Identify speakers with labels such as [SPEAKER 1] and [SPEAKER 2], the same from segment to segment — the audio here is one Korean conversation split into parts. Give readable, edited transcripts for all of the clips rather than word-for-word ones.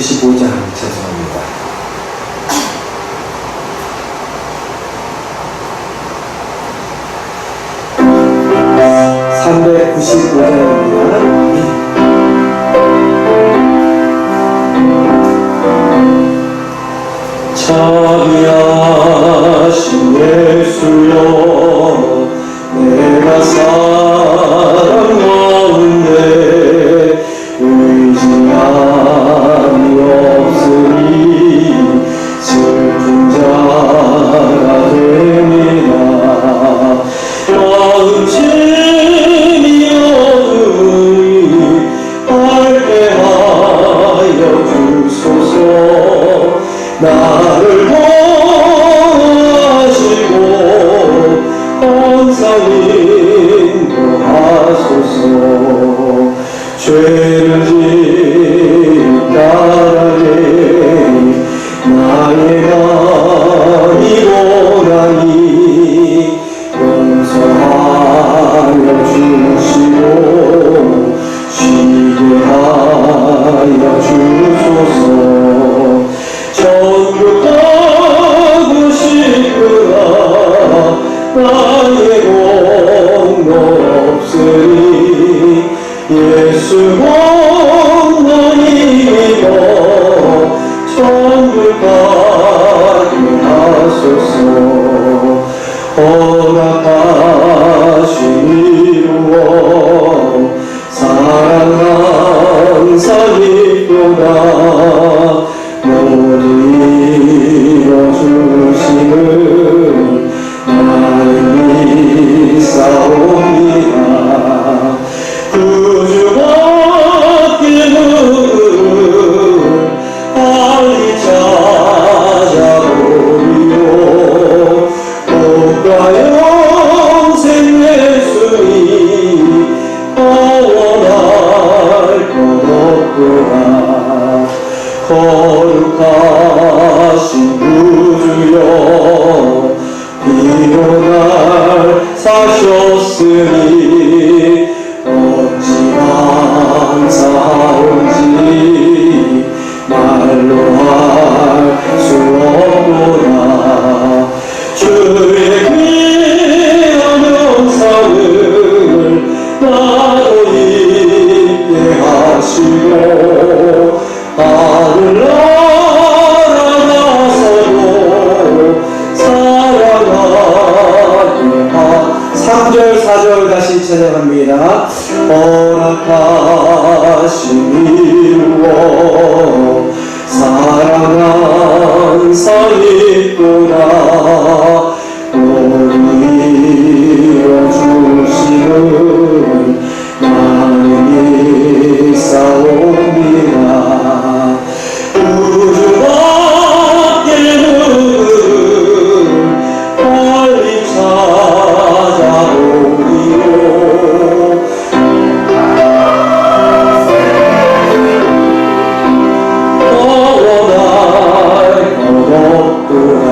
[SPEAKER 1] 395장 찬송합니다.
[SPEAKER 2] 자비하신 예수여, 내가 사랑 가운데 의지함이 없으니 슬픈 자가 됩니다. 마음심이 어두우니 밝게 하여 주소서. 나를 도와주시고 항상 인도하소서. 죄를 짓다라니 나의 아니오라니 용서하여 주시고 쉬게 하여 주소서. 전국하고 싶으나 나의 공로 없으니 예수 공로니 믿어 천국 가게 하소서. 허락하신 이루어 사랑 항상 있도다. 모두 이뤄주시는 나를 믿사옵니다. 구주밖에 문을 빨리 찾아보리요. 복과 영생 예수니 원할 것 없구나. 거룩하신 구주여, 비로 날 사셨으니 어찌 감사한지 말로 할 수 없구나. 주의 귀한 영상을 나로 있게 하시고 하늘나라 가서도 사랑하게
[SPEAKER 1] 3절 4절 다시 찬양합니다.
[SPEAKER 2] 허락하신 이루어 사랑 항상 있구나. 모두 이뤄주시는 나는 믿사옵니다. 구주밖에 문을 빨리 찾아오리요. 원할 것 없구나.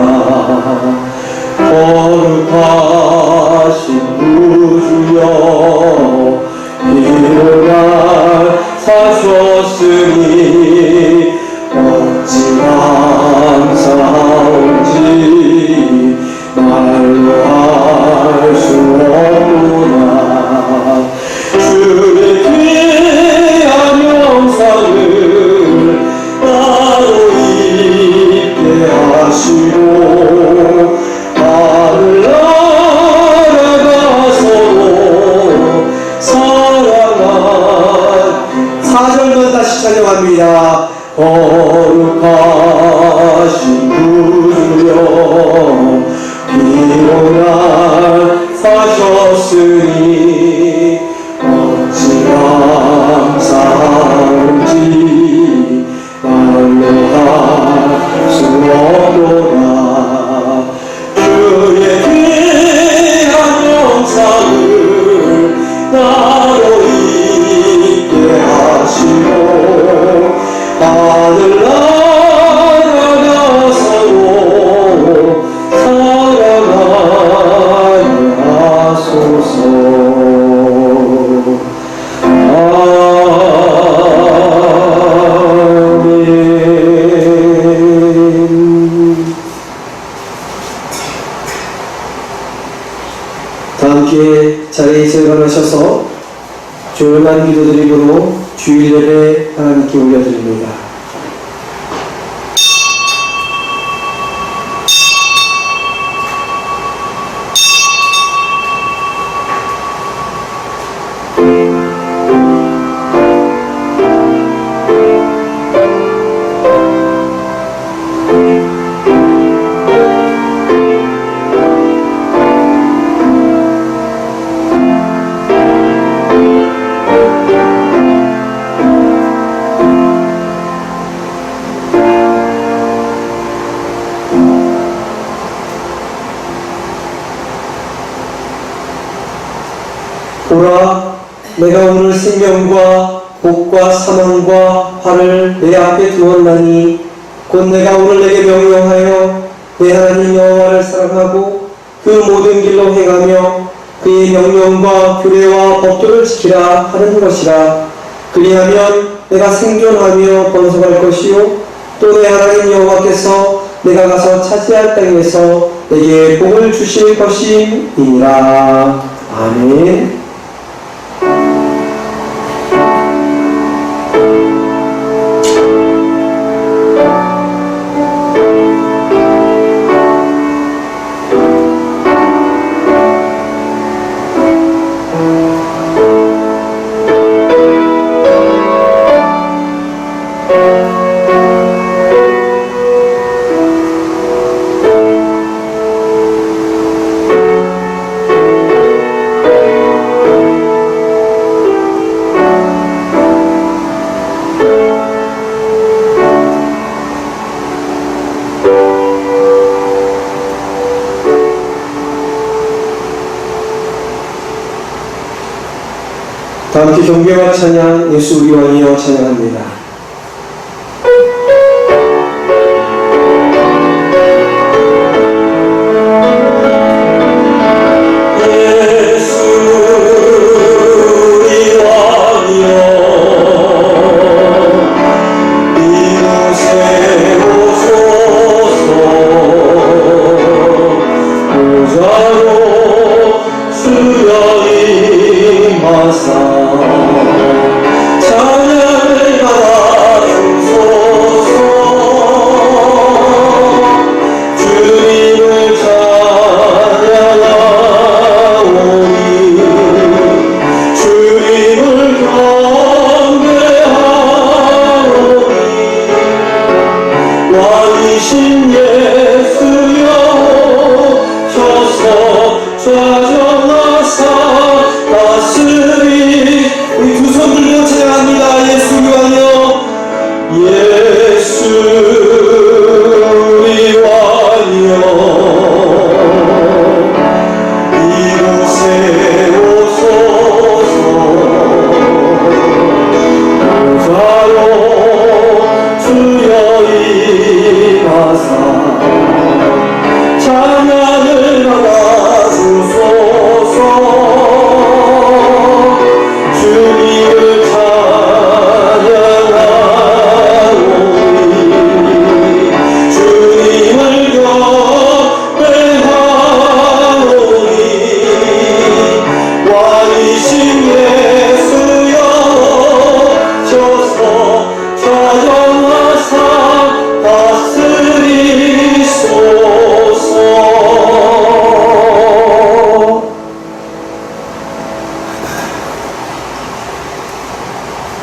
[SPEAKER 2] 거룩하신 구주여, 비로 날 사셨으니 어찌 감사한지 말로 할 수 없구나. 주의 귀한 영상을 나로 있게 하시고 하늘나라
[SPEAKER 1] 함께 자리에서 일어나셔서 조용한 기도드림으로 주일 예배 하나님께 올려드립니다. 보라, 내가 오늘 생명과 복과 사망과 화를 내 앞에 두었나니 곧 내가 오늘 내게 명령하여 내 하나님 여호와를 사랑하고 그 모든 길로 행하며 그의 명령과 규례와 법도를 지키라 하는 것이라. 그리하면 내가 생존하며 번성할 것이요 또 내 하나님 여호와께서 내가 가서 차지할 땅에서 내게 복을 주실 것임이니라. 아멘. 다 함께 경배와 찬양 예수 우리 왕이여 찬양합니다.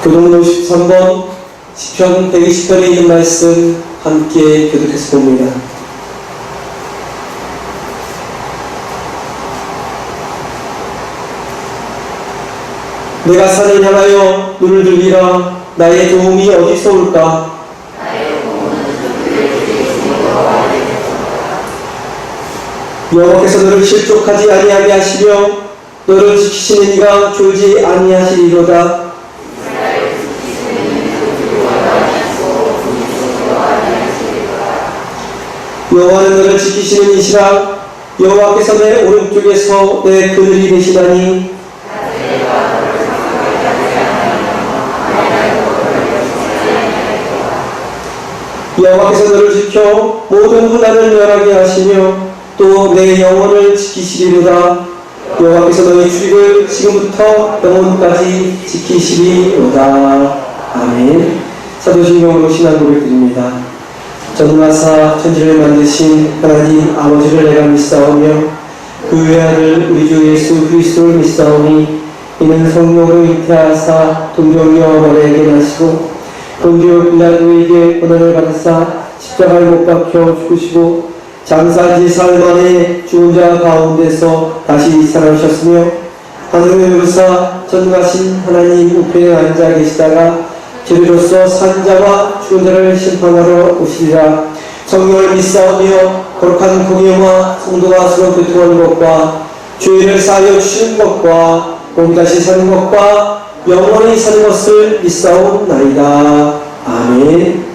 [SPEAKER 1] 교동로 13번 시편 120편에 있는 말씀 함께 교독해서 봅니다. 내가 산을 향하여 눈을 들리라. 나의 도움이 어디서 올까? 여호와께서 너를 실족하지 아니하게 하시며 너를 지키시는 이가 졸지 아니하시리로다. 여호와는 너를 지키시는 이시라. 여호와께서 내 오른쪽에서 내 그늘이 되시다니. 여호와께서 너를 지켜 모든 환난을 멸하게 하시며 또 내 영혼을 지키시리로다. 여호와께서 너희 출입을 지금부터 영원까지 지키시리로다. 아멘. 사도신경으로 신앙 고백드립니다. 전능하사 천지를 만드신 하나님 아버지를 내가 믿사오며 그 외아들 우리 주 예수 그리스도를 믿사오니 이는 성령으로 잉태하사 동정녀 마리아에게 나시고 본디오 빌라도에게 고난을 받으사 십자가에 못 박혀 죽으시고 장사지 사흘 만에 죽은 자 가운데서 다시 살아오셨으며 하늘에 오르사 전능하신 하나님 우편에 앉아 계시다가 저리로서 산 자와 죽은 자를 심판하러 오시리라. 성령을 믿사오며 거룩한 공예와 성도가 서로 교통하는 것과 죄를 사하여 주시는 것과 곧 다시 사는 것과 영원히 사는 것을 믿사옵나이다. 아멘.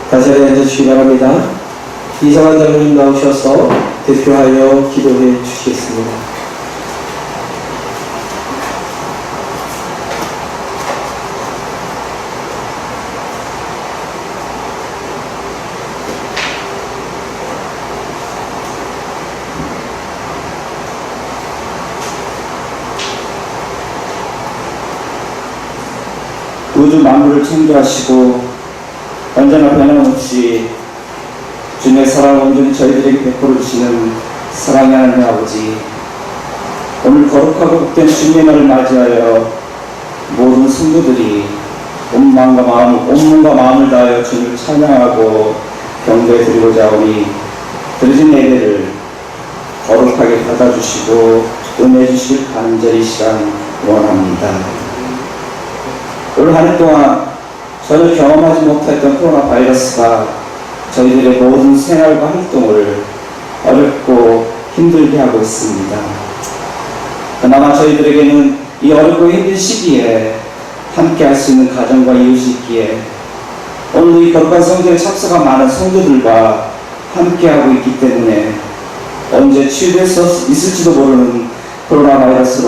[SPEAKER 1] 다시 앉아주시기 바랍니다. 이상한 장로님 나오셔서 대표하여 기도해 주시겠습니다.
[SPEAKER 3] 우주 만물을 창조하시고 언제나 변함없이 주님의 사랑을 온전히 저희들에게 베풀어 주시는 사랑의 하나님 아버지, 오늘 거룩하고 복된 주님의 날을 맞이하여 모든 성도들이 온 몸과 마음을 다하여 주님을 찬양하고 경배해 드리고자 하오니 드려진 예배를 거룩하게 받아주시고 은혜 주실 간절히 시간 원합니다. 올 한 해 동안 전혀 경험하지 못했던 코로나 바이러스가 저희들의 모든 생활과 활동을 어렵고 힘들게 하고 있습니다. 그나마 저희들에게는 이 어렵고 힘든 시기에 함께 할 수 있는 가정과 이웃이 있기에 오늘 이 거룩한 성전에 참석한 많은 성도들과 함께하고 있기 때문에 언제 치유될 수 있을지도 모르는 코로나 바이러스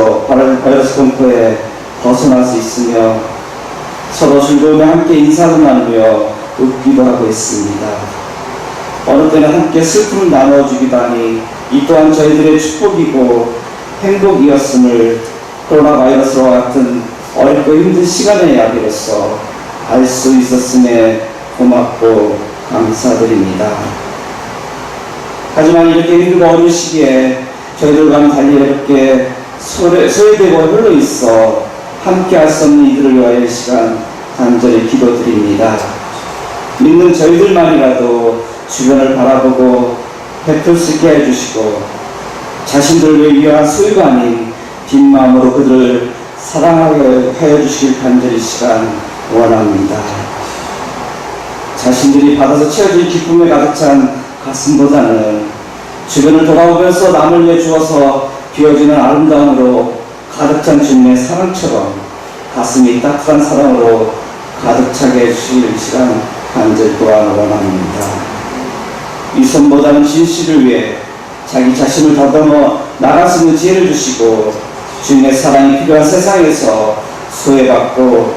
[SPEAKER 3] 공포에 벗어날 수 있으며 서로 즐거우며 함께 인사도 나누며 웃기도 하고 있습니다. 어느 때는 함께 슬픔을 나누어주기도 하니 이 또한 저희들의 축복이고 행복이었음을 코로나 바이러스와 같은 어렵고 힘든 시간의 이야기로서 알 수 있었음에 고맙고 감사드립니다. 하지만 이렇게 힘들고 어려운 시기에 저희들과는 달리 이렇게 소외되고 홀로 있어 함께 할 수 없는 이들을 위하여 이 시간 간절히 기도드립니다. 믿는 저희들만이라도 주변을 바라보고 베풀 수 있게 해주시고 자신들을 위한 소유가 아닌 빈 마음으로 그들을 사랑하게 하여 주시길 간절히 시간 원합니다. 자신들이 받아서 채워질 기쁨에 가득 찬 가슴보다는 주변을 돌아오면서 남을 위해 주어서 비워지는 아름다움으로 가득 찬 주님의 사랑처럼 가슴이 따뜻한 사랑으로 가득 차게 해주실 시간 간절히 또한 원합니다. 이 손보다는 진실을 위해 자기 자신을 다듬어 나갈 수 있는 지혜를 주시고 주님의 사랑이 필요한 세상에서 소외받고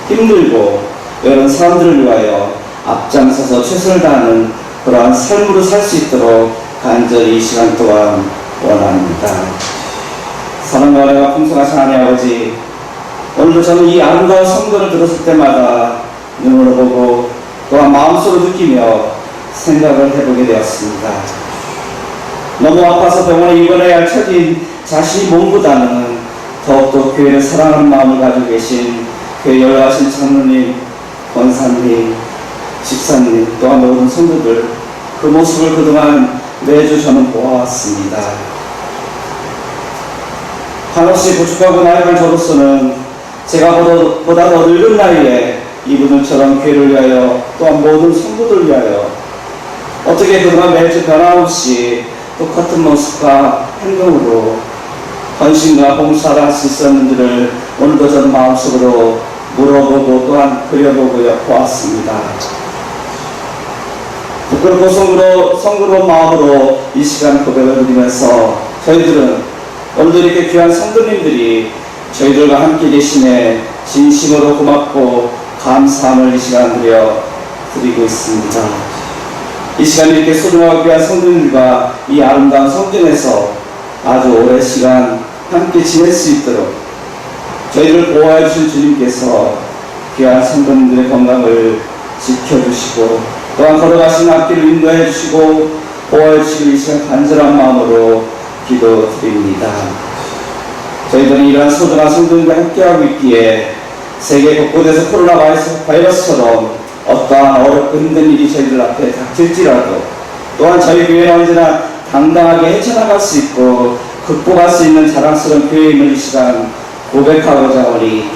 [SPEAKER 3] 힘들고 이런 사람들을 위하여 앞장서서 최선을 다하는 그러한 삶으로 살 수 있도록 간절히 이 시간 동안 원합니다. 사랑과 은혜가 풍성하신 하나님 아버지, 오늘도 저는 이 아름다운 성도를 들었을 때마다 눈으로 보고 또한 마음속으로 느끼며 생각을 해보게 되었습니다. 너무 아파서 병원에 입원해야 할 처지인 자신의 몸보다는 더욱더 교회를 사랑하는 마음을 가지고 계신 교회 연락하신 장로님, 권사님, 집사님 또한 모든 성도들, 그 모습을 그동안 매주 저는 보아왔습니다. 한없이 부족하고 나이간 저로서는 제가 보다 더 늙은 나이에 이분들처럼 교회를 위하여 또한 모든 성도들 위하여 어떻게 그동안 매주 변함없이 똑같은 모습과 행동으로 헌신과 봉사를 할 수 있었는지를 오늘도 저는 마음속으로 물어보고 또한 그려보고 보았습니다. 부끄럽고 성그러운 마음으로 이 시간 고백을 드리면서 저희들은 오늘도 이렇게 귀한 성도님들이 저희들과 함께 계시네 진심으로 고맙고 감사함을 이 시간 드리고 있습니다. 이 시간 이렇게 소중하고 귀한 성도님들과 이 아름다운 성전에서 아주 오랜 시간 함께 지낼 수 있도록 저희를 보호해 주신 주님께서 귀한 성도님들의 건강을 지켜주시고 또한 걸어가신 앞길을 인도해 주시고 보호해 주시고 이 시간 간절한 마음으로 기도드립니다. 저희들은 이러한 소중한 성도님과 함께하고 있기에 세계 곳곳에서 코로나 바이러스처럼 어떠한 어렵고 힘든 일이 저희들 앞에 닥칠지라도 또한 저희 교회는 언제나 당당하게 헤쳐나갈 수 있고 극복할 수 있는 자랑스러운 교회임을 이 시간 고백하고자 하니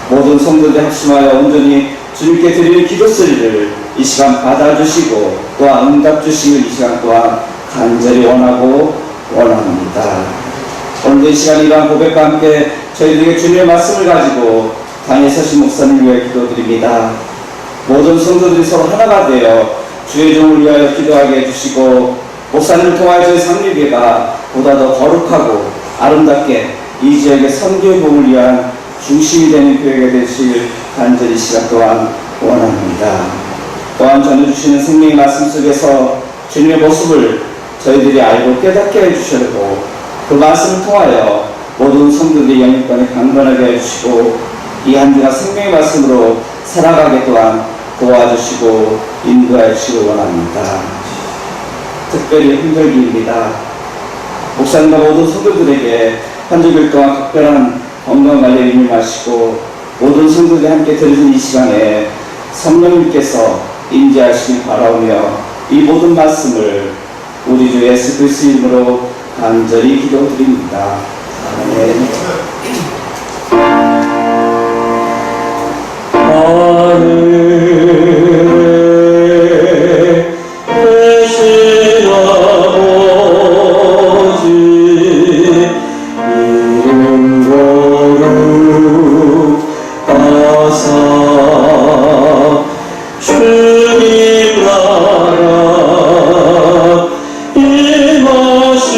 [SPEAKER 3] 모든 성도들 합심하여 온전히 주님께 드리는 기도 소리를 이 시간 받아주시고 또한 응답 주시길 이 시간 또한 간절히 원합니다. 오늘도 이 시간 이러한 고백과 함께 저희들에게 주님의 말씀을 가지고 당에 서신 목사님 위해 기도드립니다. 모든 성도들이 서로 하나가 되어 주의 종을 위하여 기도하게 해주시고 목사님을 통하여 저희 상류교회가 보다 더 거룩하고 아름답게 이 지역의 선교의 복을 위한 중심이 되는 교회가 되실 간절히 시간 또한 원합니다. 또한 전해주시는 생명의 말씀 속에서 주님의 모습을 저희들이 알고 깨닫게 해주시고 그 말씀을 통하여 모든 성도들의 영육관에 강건하게 해주시고 이 한 주간 생명의 말씀으로 살아가게 또한 도와주시고 인도해 주시기 원합니다. 특별히 힘들기입니다. 목사님과 모든 성도들에게 한 주일 동안 특별한 건강관리를 임하시고 모든 성도들이 함께 들으신 이 시간에 성령님께서 임재하시길 바라오며 이 모든 말씀을 우리 주 예수 그리스도 이름으로 간절히 기도드립니다. 아멘.
[SPEAKER 2] 하늘에 계신 아버지 이름 거룩하사 주님 나라 임하시고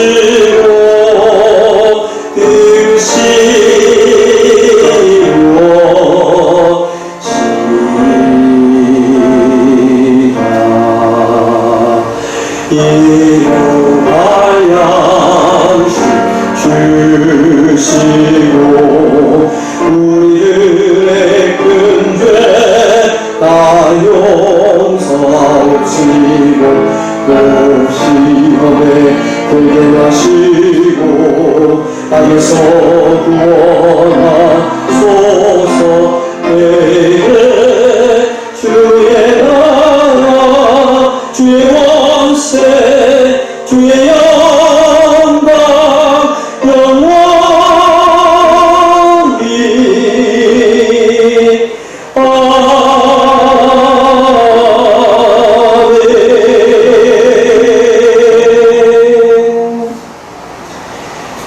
[SPEAKER 2] 주시고 우리들의 큰 죄 다 용서하시고 또 시험에 들게 하시고 악에서 구원하소서. 주의 나라 주의 원세 주의 영광 영원히 아멘.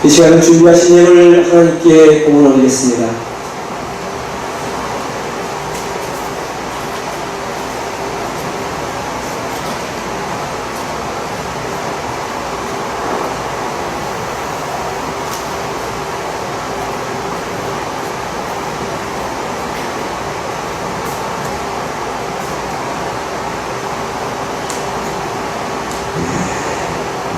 [SPEAKER 1] 이 시간은 준비하신 예물 하나님께 공을 올리겠습니다.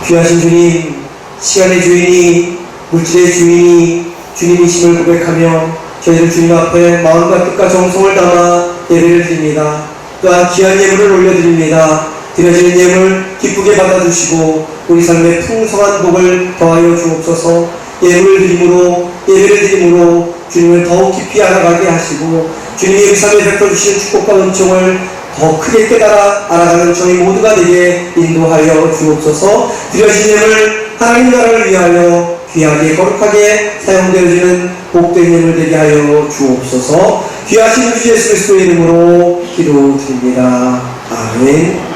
[SPEAKER 1] 귀하신 주님, 시간의 주인이 물질의 주인이 주님이심을 고백하며 저희들 주님 앞에 마음과 뜻과 정성을 담아 예배를 드립니다. 또한 귀한 예물을 올려드립니다. 드려지는 예물 기쁘게 받아주시고 우리 삶에 풍성한 복을 더하여 주옵소서. 예배를 드림으로 주님을 더욱 깊이 알아가게 하시고 주님이 우리 삶에 베풀어주신 축복과 은총을 더 크게 깨달아 알아가는 저희 모두가 되게 인도하여 주옵소서. 드려진 예물 하나님 나라를 위하여 귀하게 거룩하게 사용되어지는 복된 예물 되게 하여 주옵소서. 귀하신 주 예수 그리스도의 이름으로 기도드립니다. 아멘.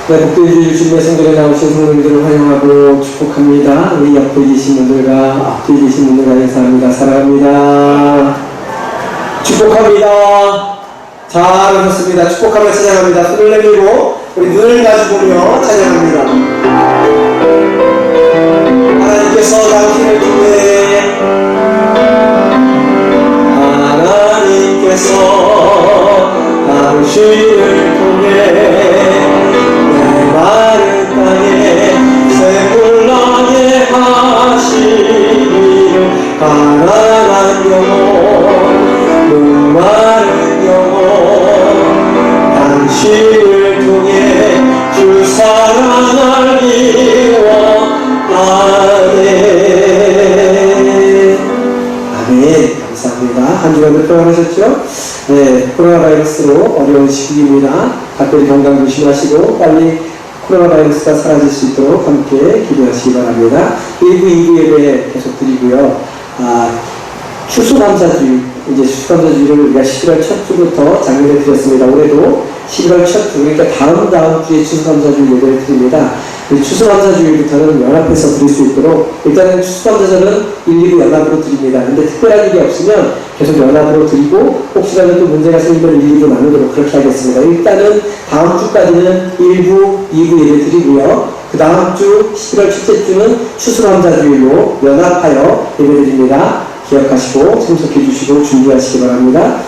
[SPEAKER 1] 네, 복도해 주신 성전에 나오신 성도님들을 환영하고 축복합니다. 우리 옆에 계신 분들과 앞에 계신 분들과 인사합니다. 사랑합니다. 축복합니다. 잘하셨습니다. 축복하며 찬양합니다. 손을 내밀고 우리 눈을 마주보며 찬양합니다. 하나님께서 당신을 통해 하나님께서 당신을 통해 마른 땅에 새물나게 하시기를 가난한 영혼 목마른 영혼 당신을 통해 주 사랑 알기 원하네. 아멘. 감사합니다. 한 주간도 평안하셨죠? 네, 코로나 바이러스로 어려운 시기입니다. 각별히 건강 조심하시고 빨리 코로나 바이러스가 사라질 수 있도록 함께 기도하시기 바랍니다. 1부, 2부 예배 계속 드리고요. 추수감사주일, 이제 추수감사주일을 우리가 11월 첫 주부터 작년에 드렸습니다. 올해도 11월 첫 주, 그러니까 다음 주에 추수감사주일 예배를 드립니다. 추수감사주일부터는 연합해서 드릴 수 있도록 일단은 추수감사절은 1, 2부 연합으로 드립니다. 근데 특별한 일이 없으면 계속 연합으로 드리고 혹시라도 또 문제가 생기면 1, 2부 나누도록 그렇게 하겠습니다. 일단은 다음 주까지는 1부, 2부 예배 드리고요. 그 다음 주 11월 첫째 주는 추수감사주일로 연합하여 예배 드립니다. 기억하시고 참석해 주시고 준비하시기 바랍니다.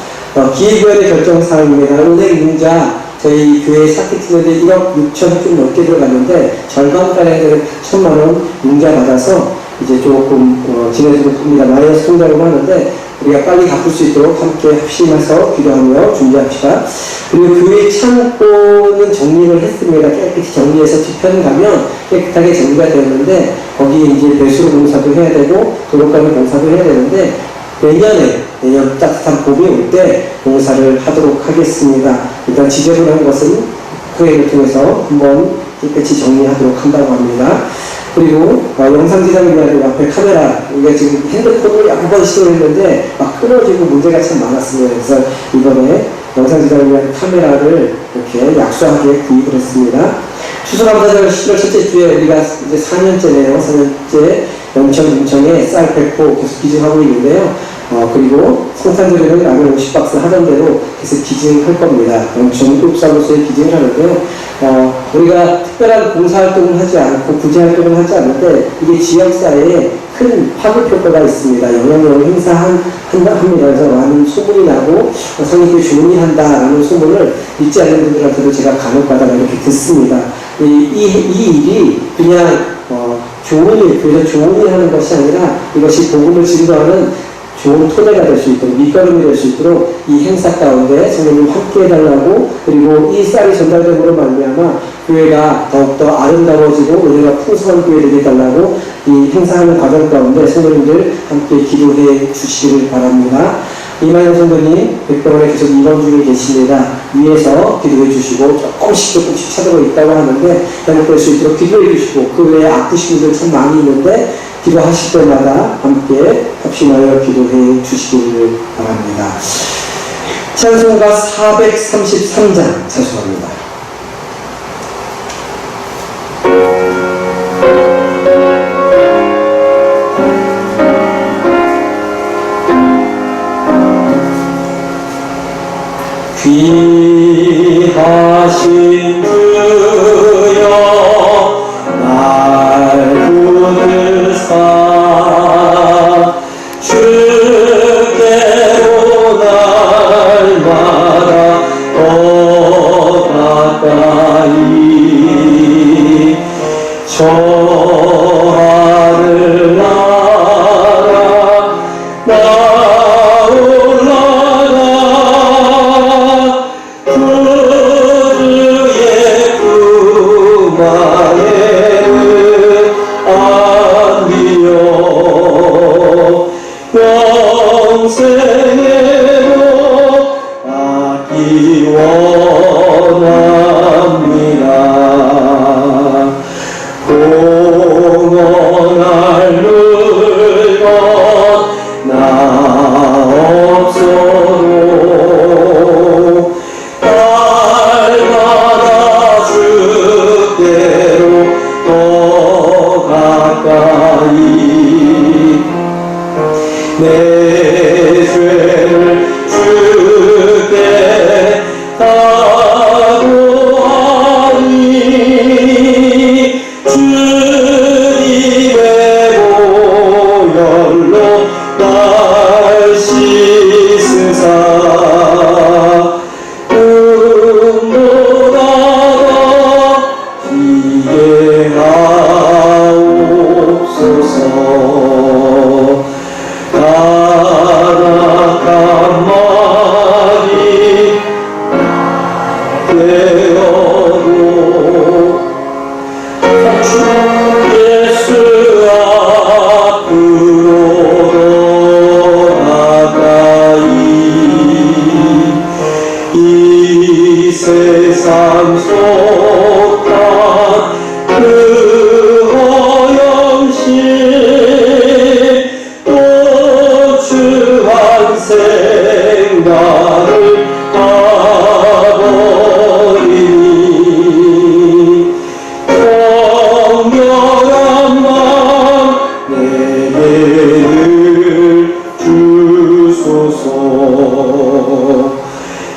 [SPEAKER 1] 기획위원회 결정사항입니다. 은행 융자 저희 교회 사키트인데 1억 6천 좀 넘게 들어갔는데 절반가량의 8천만 원 융자 받아서 이제 조금 지내도록 합니다. 마이너스 통장으로 하는데 우리가 빨리 갚을 수 있도록 함께 합심해서 기도하며 준비합시다. 그리고 교회 창고는 정리를 했습니다. 깨끗이 정리해서 뒤편 가면 깨끗하게 정리가 되었는데 거기에 이제 배수로 공사도 해야 되고 도로가루 공사도 해야 되는데 내년 따뜻한 봄이 올 때 공사를 하도록 하겠습니다. 일단 지저분한 것은 후회를 통해서 한번 깨끗이 정리하도록 한다고 합니다. 그리고 영상 제작을 위한 앞에 카메라, 우리가 지금 핸드폰을 여러 번 시도했는데 막 끊어지고 문제가 참 많았습니다. 그래서 이번에 영상 제작을 위한 카메라를 이렇게 약소하게 구입을 했습니다. 추수감사절 11월 첫째 주에 우리가 이제 4년째네요. 4년째 영천에 쌀 100포 계속 기증하고 있는데요. 그리고 성탄절에는 라면 50박스 하던 대로 계속 기증할 겁니다. 영천 읍사로서의 기증을 하는데요. 우리가 특별한 봉사활동을 하지 않고 구제활동을 하지 않는데 이게 지역사회에 큰 파급 효과가 있습니다. 영향력을 행사합니다. 그래서 많은 소문이 나고 성인교 좋은 일 한다라는 소문을 믿지 않는 분들한테도 제가 간혹가다가 이렇게 듣습니다. 이 일이 그냥 좋은 일, 그래서 좋은 일 하는 것이 아니라 이것이 복음을 증거하는 좋은 토대가 될 수 있도록, 밑거름이 될 수 있도록 이 행사 가운데 성령님 함께 해달라고, 그리고 이 쌀이 전달됨으로 말미암아 교회가 더욱더 아름다워지고 은혜가 풍성한 교회 되게 해달라고 이 행사하는 과정 가운데 성도님들 함께 기도해 주시기를 바랍니다. 이만영 성도님 백병원에 계속 이번 중에 계십니다. 위에서 기도해 주시고 조금씩 찾아오고 있다고 하는데 회복될 수 있도록 기도해 주시고 그 외에 아프신 분들 참 많이 있는데 기도하실 때마다 함께 합심하여 기도해 주시기를 바랍니다. 찬송가 433장 찬송합니다. 귀하신 주여 날 부르사 주께로 날마다 더 가까이 저 하늘 나라 나 올라가
[SPEAKER 2] 나에는 안 비어 영생으로 가기 원합니다. 공헌할 물건 나 없어도 날마다 주께로 더 가까이 내 죄를 주께 다구하니 주님의 보혈로 날 씻으사 꿈보다가 기게 하옵소서. 가락한 말이 되어도 예수 앞으로 더 나가이 이 세상 속한 그 허영심 또 주한 생각을 가버리니 정결한 맘 내게를 주소서.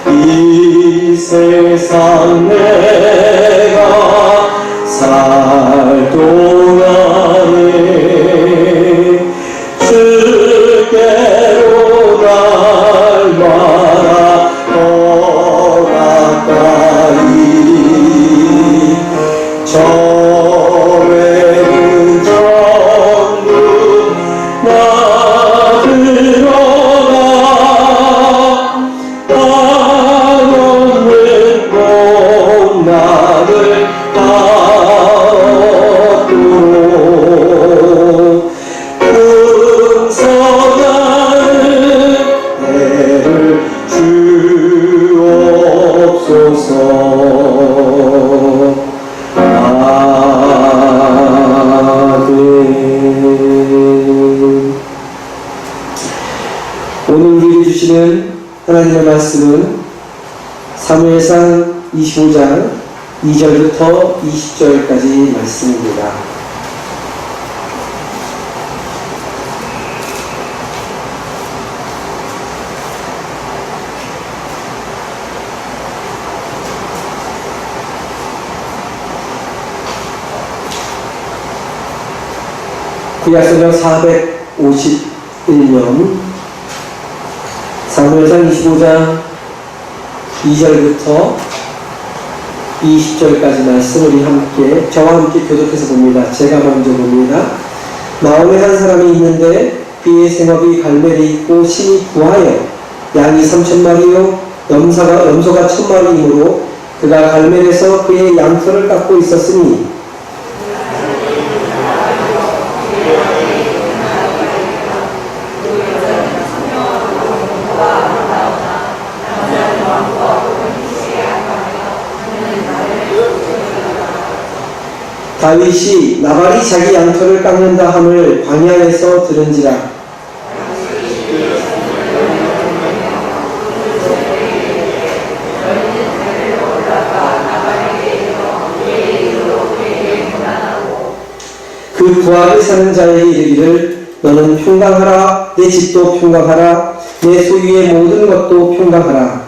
[SPEAKER 2] 이 세상 내가 살 동안에 주께로 날마다 더 가까이 절에는 전부 나 들어가 한없는 나를 가없도록 금성하는 애를 주옵소서. 아멘.
[SPEAKER 1] 오늘 우리에게 주시는 하나님의 말씀은 사무엘상 25장 2절부터 20절까지 말씀입니다. 구약성경 451년 사무엘상 25장 2절부터 20절까지 말씀 우리 함께 저와 함께 교독해서 봅니다. 제가 먼저 봅니다. 마음에 한 사람이 있는데 그의 생업이 갈멜에 있고 심히 부하여 양이 3,000마리요 염소가 1,000마리이므로 그가 갈멜에서 그의 양털을 깎고 있었으니 다윗이 나발이 자기 양털을 깎는다 함을 광야에서 들은지라. 그 부하게 사는 자에게 이르기를 너는 평강하라. 내 집도 평강하라. 내 소유의 모든 것도 평강하라.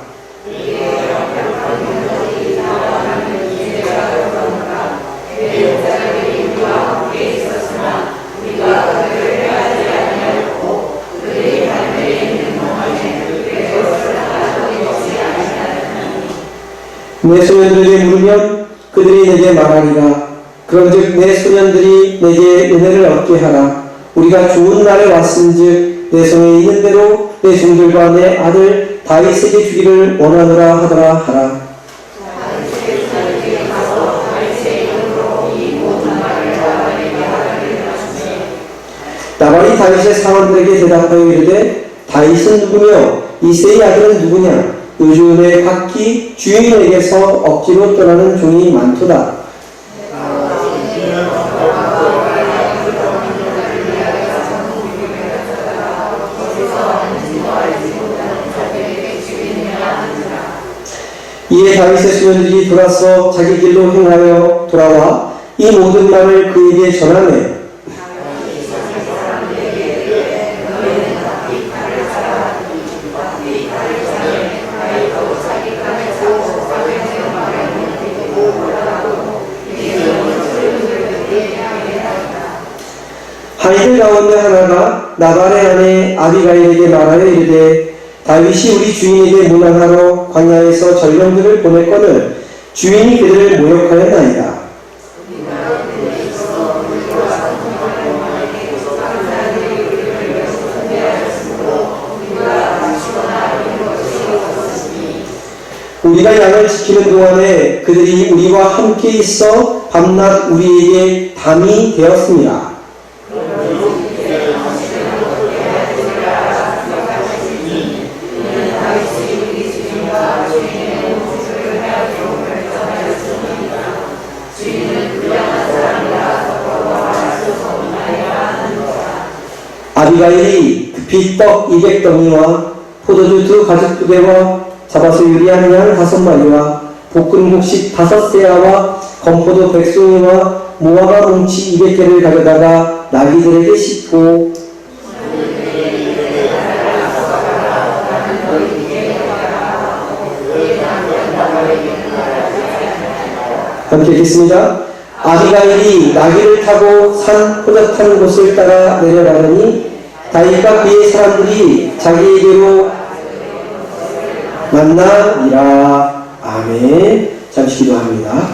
[SPEAKER 1] 내 소년들에게 물으면 그들이 내게 말하리라. 그런즉 내 소년들이 내게 은혜를 얻게 하라. 우리가 좋은 날에 왔은즉 내 손에 있는 대로 내 종들과 내 아들 다윗에게 주기를 원하노라 하더라 하라. 다윗의 사원들에게 대답하여 이르되 다윗은 누구며 이새의 아들은 누구냐? 요즘에 각기 주인에게서 억지로 떠나는 종이 많도다. 이에 다윗의 수면들이 돌아서 자기 길로 행하여 돌아와 이 모든 말을 그에게 전하매 아이들 가운데 하나가 나발의 아내 아비가일에게 말하여 이르되 다윗이 우리 주인에게 문안하러 광야에서 전령들을 보냈거늘 주인이 그들을 모욕하였나이다. 우리가 양을 지키는 동안에 그들이 우리와 함께 있어 밤낮 우리에게 담이 되었습니다. 아비가일이 급히 떡 200덩이와 포도주 2가죽부대와 잡아서 유리한 양 5마리와 볶은 곡식 5세아와 건포도 100송이와 무화과 뭉치 200개를 가져다가 나귀들에게 싣고 함께 읽겠습니다. 아비가일이 나귀를 타고 산 호젓한 곳을 따라 내려가더니 다윗과 그의 사람들이 자기에게로 만나니라. 아멘. 잠시 기도합니다.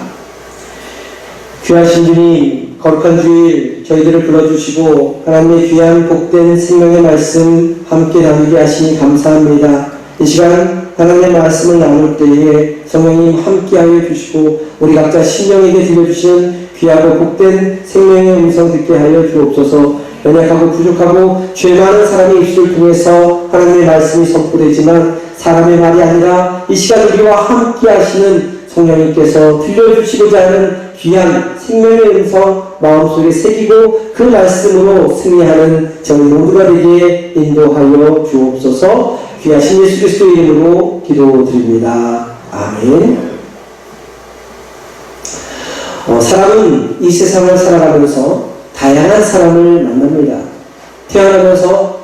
[SPEAKER 1] 귀하신 주님, 거룩한 주일 저희들을 불러주시고 하나님의 귀한 복된 생명의 말씀 함께 나누게 하시니 감사합니다. 이 시간 하나님의 말씀을 나눌 때에 성령님 함께하여 주시고 우리 각자 심령에게 들려주시는 귀하고 복된 생명의 음성 듣게 하여 주옵소서. 연약하고 부족하고 죄 많은 사람의 입술을 통해서 하나님의 말씀이 선포되지만 사람의 말이 아니라 이 시간 우리와 함께 하시는 성령님께서 들려주시고자 하는 귀한 생명의 음성 마음속에 새기고 그 말씀으로 승리하는 저희 모두가 되게 인도하여 주옵소서. 귀하신 예수 그리스도 이름으로 기도드립니다. 아멘. 사람은 이 세상을 살아가면서 다양한 사람을 만납니다. 태어나면서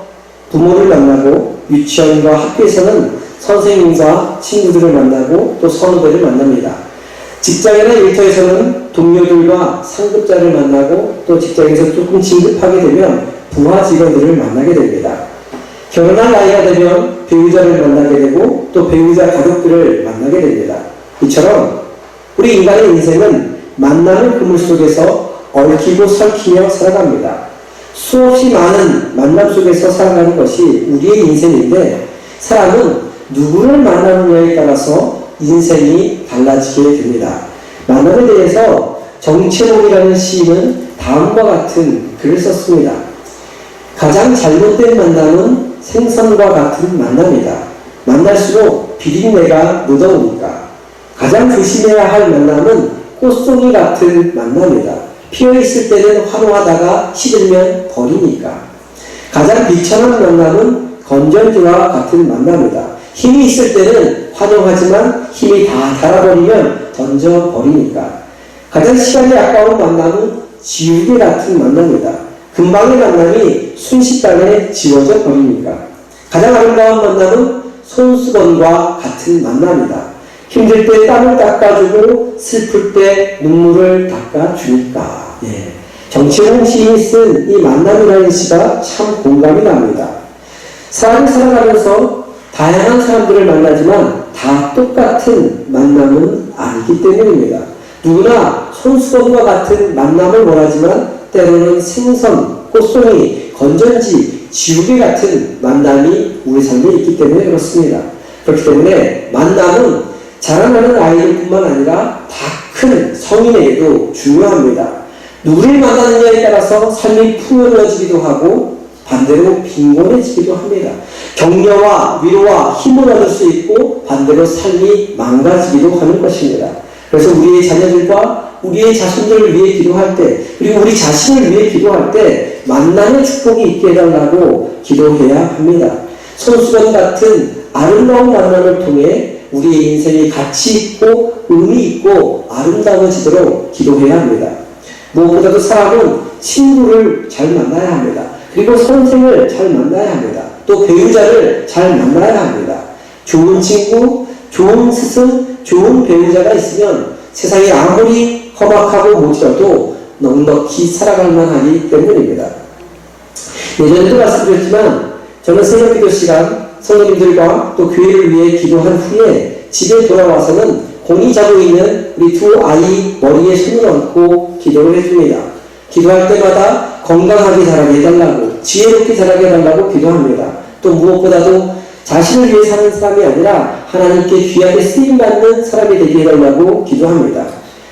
[SPEAKER 1] 부모를 만나고 유치원과 학교에서는 선생님과 친구들을 만나고 또 선후배를 만납니다. 직장이나 일터에서는 동료들과 상급자를 만나고 또 직장에서 조금 진급하게 되면 부하 직원들을 만나게 됩니다. 결혼할 나이가 되면 배우자를 만나게 되고 또 배우자 가족들을 만나게 됩니다. 이처럼 우리 인간의 인생은 만남의 그물 속에서 얽히고 설키며 살아갑니다. 수없이 많은 만남 속에서 살아가는 것이 우리의 인생인데 사람은 누구를 만나느냐에 따라서 인생이 달라지게 됩니다. 만남에 대해서 정채봉이라는 시인은 다음과 같은 글을 썼습니다. 가장 잘못된 만남은 생선과 같은 만남이다. 만날수록 비린내가 묻어오니까. 가장 조심해야 할 만남은 꽃송이 같은 만남이다. 피어있을 때는 환호하다가 시들면 버리니까. 가장 비천한 만남은 건전지와 같은 만남이다. 힘이 있을 때는 환영하지만 힘이 다 닳아버리면 던져버리니까. 가장 시간이 아까운 만남은 지우개 같은 만남이다. 금방의 만남이 순식간에 지워져 버리니까. 가장 아름다운 만남은 손수건과 같은 만남이다. 힘들 때 땀을 닦아주고 슬플 때 눈물을 닦아주니까. 정치홍 시인이 쓴 이 만남이라는 시가 참 공감이 납니다. 사람이 살아가면서 다양한 사람들을 만나지만 다 똑같은 만남은 아니기 때문입니다. 누구나 손수건과 같은 만남을 원하지만 때로는 생선, 꽃송이, 건전지, 지우개 같은 만남이 우리 삶에 있기 때문에 그렇습니다. 그렇기 때문에 만남은 자라나는 아이들뿐만 아니라 다 큰 성인에게도 중요합니다. 누구를 만나느냐에 따라서 삶이 풍요로워지기도 하고 반대로 빈곤해지기도 합니다. 격려와 위로와 힘을 얻을 수 있고 반대로 삶이 망가지기도 하는 것입니다. 그래서 우리의 자녀들과 우리의 자손들을 위해 기도할 때, 그리고 우리 자신을 위해 기도할 때 만남의 축복이 있게 해달라고 기도해야 합니다. 손수건 같은 아름다운 만남을 통해 우리의 인생이 가치 있고 의미 있고 아름다워지도록 기도해야 합니다. 무엇보다도 사람은 친구를 잘 만나야 합니다. 그리고 선생을 잘 만나야 합니다. 또 배우자를 잘 만나야 합니다. 좋은 친구, 좋은 스승, 좋은 배우자가 있으면 세상이 아무리 험악하고 모질어도 넉넉히 살아갈 만하기 때문입니다. 예전에도 말씀드렸지만 저는 새벽기도 시간 성도님들과 또 교회를 위해 기도한 후에 집에 돌아와서는 공이 자고 있는 우리 두 아이 머리에 손을 얹고 기도를 해줍니다. 기도할 때마다 건강하게 자라게 해달라고, 지혜롭게 자라게 해달라고 기도합니다. 또 무엇보다도 자신을 위해 사는 사람이 아니라 하나님께 귀하게 쓰임받는 사람이 되게 해달라고 기도합니다.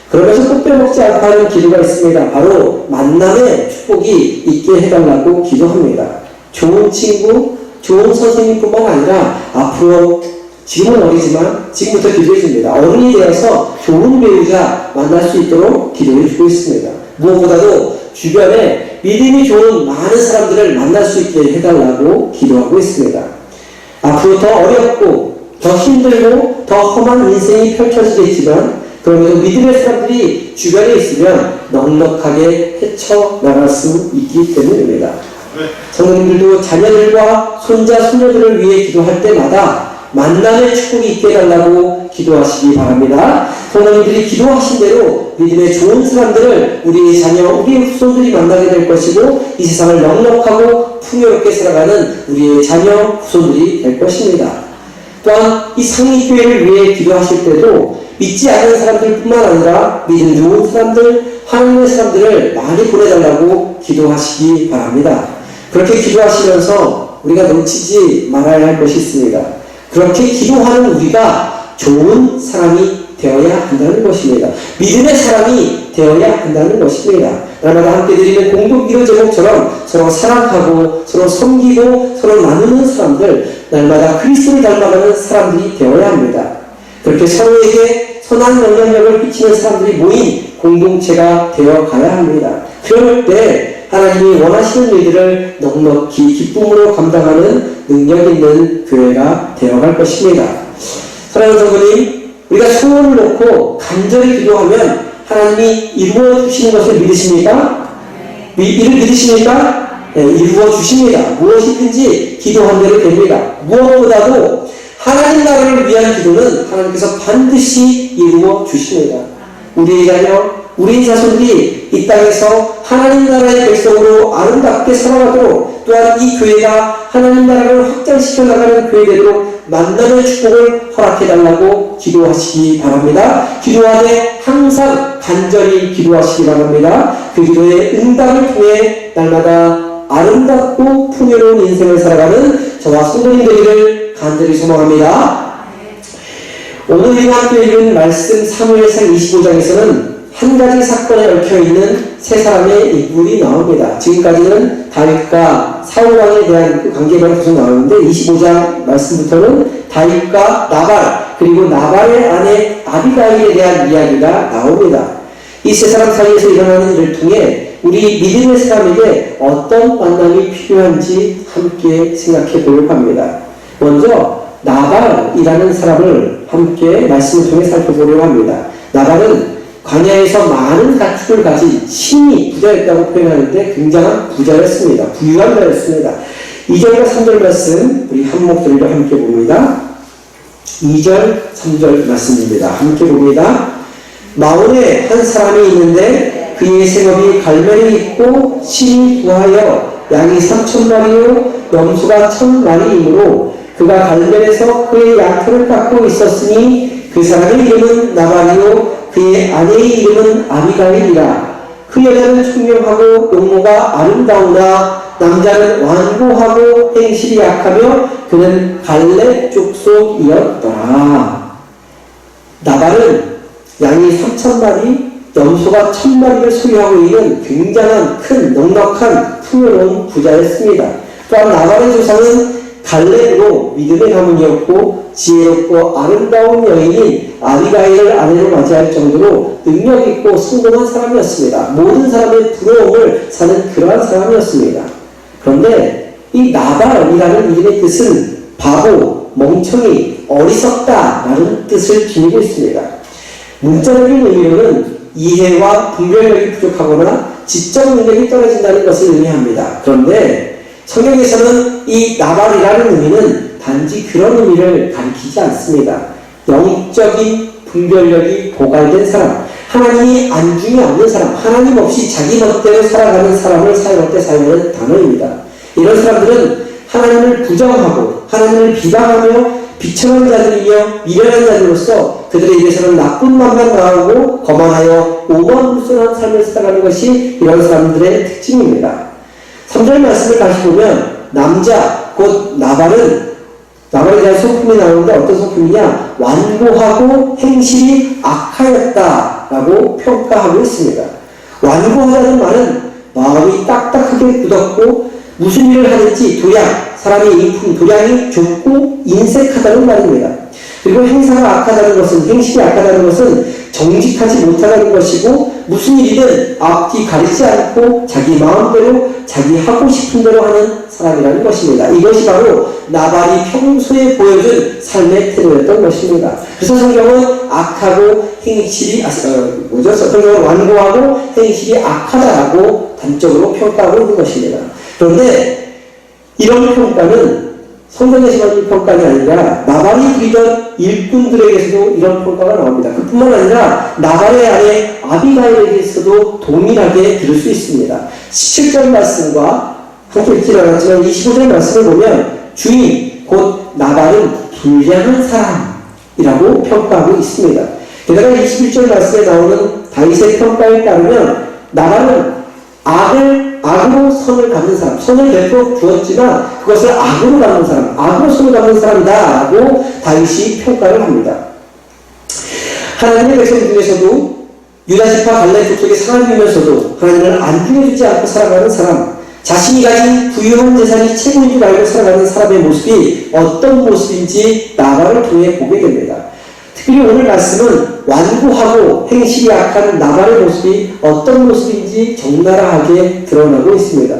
[SPEAKER 1] 그러면서 꼭 빼먹지 않고 하는 기도가 있습니다. 바로 만남의 축복이 있게 해달라고 기도합니다. 좋은 친구, 좋은 선생님뿐만 아니라 앞으로 지금은 어리지만 지금부터 기도해 줍니다. 어른이 되어서 좋은 배우자 만날 수 있도록 기도해 주고 있습니다. 무엇보다도 주변에 믿음이 좋은 많은 사람들을 만날 수 있게 해달라고 기도하고 있습니다. 앞으로 더 어렵고 더 힘들고 더 험한 인생이 펼쳐지겠지만 그럼에도 믿음의 사람들이 주변에 있으면 넉넉하게 헤쳐나갈 수 있기 때문입니다. 성도님들도 자녀들과 손자, 손녀들을 위해 기도할 때마다 만남의 축복이 있게 해달라고 기도하시기 바랍니다. 성도님들이 기도하신 대로 믿음의 좋은 사람들을 우리의 자녀, 우리의 후손들이 만나게 될 것이고 이 세상을 넉넉하고 풍요롭게 살아가는 우리의 자녀, 후손들이 될 것입니다. 또한 이 상위교회를 위해 기도하실 때도 믿지 않는 사람들뿐만 아니라 믿음 좋은 사람들, 하나님의 사람들을 많이 보내달라고 기도하시기 바랍니다. 그렇게 기도하시면서 우리가 놓치지 말아야 할 것이 있습니다. 그렇게 기도하는 우리가 좋은 사람이 되어야 한다는 것입니다. 믿음의 사람이 되어야 한다는 것입니다. 날마다 함께 드리는 공동기도 제목처럼 서로 사랑하고 서로 섬기고 서로 나누는 사람들, 날마다 그리스도를 닮아가는 사람들이 되어야 합니다. 그렇게 서로에게 선한 영향력을 끼치는 사람들이 모인 공동체가 되어가야 합니다. 그럴 때 하나님이 원하시는 일들을 넉넉히 기쁨으로 감당하는 능력 있는 교회가 되어갈 것입니다. 사랑하는 성도님, 우리가 소원을 놓고 간절히 기도하면 하나님이 이루어 주시는 것을 믿으십니까? 이를 믿으십니까? 네, 이루어 주십니다. 무엇이든지 기도한 대로 됩니다. 무엇보다도 하나님 나라를 위한 기도는 하나님께서 반드시 이루어 주십니다. 우리의 자녀, 우리 자손들이 이 땅에서 하나님 나라의 백성으로 아름답게 살아가도록 또한 이 교회가 하나님 나라를 확장시켜 나가는 교회되도록 만남의 축복을 허락해달라고 기도하시기 바랍니다. 기도하되 항상 간절히 기도하시기 바랍니다. 그 기도의 응답을 통해 날마다 아름답고 풍요로운 인생을 살아가는 저와 성도님 되기를 간절히 소망합니다. 오늘 우리가 함께 읽은 말씀 사무엘상 25장에서는 한 가지 사건에 얽혀있는 세 사람의 인물이 나옵니다. 지금까지는 다윗과 사울왕에 대한 그 관계만 계속 나오는데 25장 말씀부터는 다윗과 나발 그리고 나발의 아내 아비가일에 대한 이야기가 나옵니다. 이 세 사람 사이에서 일어나는 일을 통해 우리 믿음의 사람에게 어떤 만남이 필요한지 함께 생각해 보려고 합니다. 먼저 나발이라는 사람을 함께 말씀을 통해 살펴보려고 합니다. 나발은 광야에서 많은 가축을 가진 신이 부자였다고 표현하는데 굉장한 부자였습니다. 부유한 자였습니다. 2절과 3절 말씀 우리 한 목소리로 함께 봅니다. 2절, 3절 말씀입니다. 함께 봅니다. 마온에 한 사람이 있는데 그의 생업이 갈멜이 있고 신이 부하여 양이 3,000마리요 염소가 1,000마리이므로 그가 갈멜에서 그의 양털을 깎고 있었으니 그 사람의 이름은 나발이요 그의 아내의 이름은 아비가일이라. 그 여자는 총명하고 용모가 아름다우나 남자는 완고하고 행실이 약하며 그는 갈렙 족속이었더라. 나발은 양이 3,000마리, 염소가 1,000마리를 소유하고 있는 굉장한 큰 넉넉한 풍요로운 부자였습니다. 또한 나발의 조상은 갈렙으로 믿음의 가문이었고 지혜롭고 아름다운 여인인 아비가일을 아내로 맞이할 정도로 능력있고 성공한 사람이었습니다. 모든 사람의 부러움을 사는 그러한 사람이었습니다. 그런데 이 나발이라는 이름의 뜻은 바보, 멍청이, 어리석다 라는 뜻을 지니고 있습니다. 문자적인 의미로는 이해와 분별력이 부족하거나 지적 능력이 떨어진다는 것을 의미합니다. 그런데 성경에서는 이 나발이라는 의미는 단지 그런 의미를 가리키지 않습니다. 영적인 분별력이 고갈된 사람, 하나님이 안중에 없는 사람, 하나님 없이 자기 멋대로 살아가는 사람을 사용할 때 사용하는 단어입니다. 이런 사람들은 하나님을 부정하고 하나님을 비방하며 비천한 자들이며 미련한 자들로서 그들의 입에서는 나쁜 말만 나오고 거만하여 오만불손한 삶을 살아가는 것이 이런 사람들의 특징입니다. 3절 말씀을 다시 보면 남자 곧 나발에 대한 소품이 나오는데 어떤 소품이냐, 완고하고 행실이 악하였다라고 평가하고 있습니다. 완고하다는 말은 마음이 딱딱하게 굳었고 무슨 일을 하든지 사람의 인품, 도량이 좁고 인색하다는 말입니다. 그리고 행실이 악하다는 것은 정직하지 못하다는 것이고 무슨 일이든 앞뒤 가리지 않고 자기 마음대로 자기 하고 싶은 대로 하는 사람이라는 것입니다. 이것이 바로 나발이 평소에 보여준 삶의 태도였던 것입니다. 그래서 성경은 성경은 완고하고 행실이 악하다라고 단적으로 평가하고 있는 것입니다. 그런데 이런 평가는 성경에서만 이 평가가 아니라 나발이 부리던 일꾼들에게서도 이런 평가가 나옵니다. 그뿐만 아니라 나발의 아내 아비가일에게서도 동일하게 들을 수 있습니다. 17절 말씀과 함께 읽지 않았지만 25절 말씀을 보면 주인 곧 나발은 불량한 사람이라고 평가하고 있습니다. 게다가 21절 말씀에 나오는 다윗의 평가에 따르면 나발은 악으로 선을 갚는 사람, 선을 베풀어 주었지만 그것을 악으로 갚는 사람, 악으로 선을 갚는 사람이다 라고 다윗이 평가를 합니다. 하나님의 백성 중에서도 유다지파 갈렙 족속에 상을 비우면서도 하나님을 안중해주지 않고 살아가는 사람, 자신이 가진 부유한 재산이 최고인 줄 알고 살아가는 사람의 모습이 어떤 모습인지 나발을 통해 보게 됩니다. 특별히 오늘 말씀은 완고하고 행실이 악한 나발의 모습이 어떤 모습인지 적나라하게 드러나고 있습니다.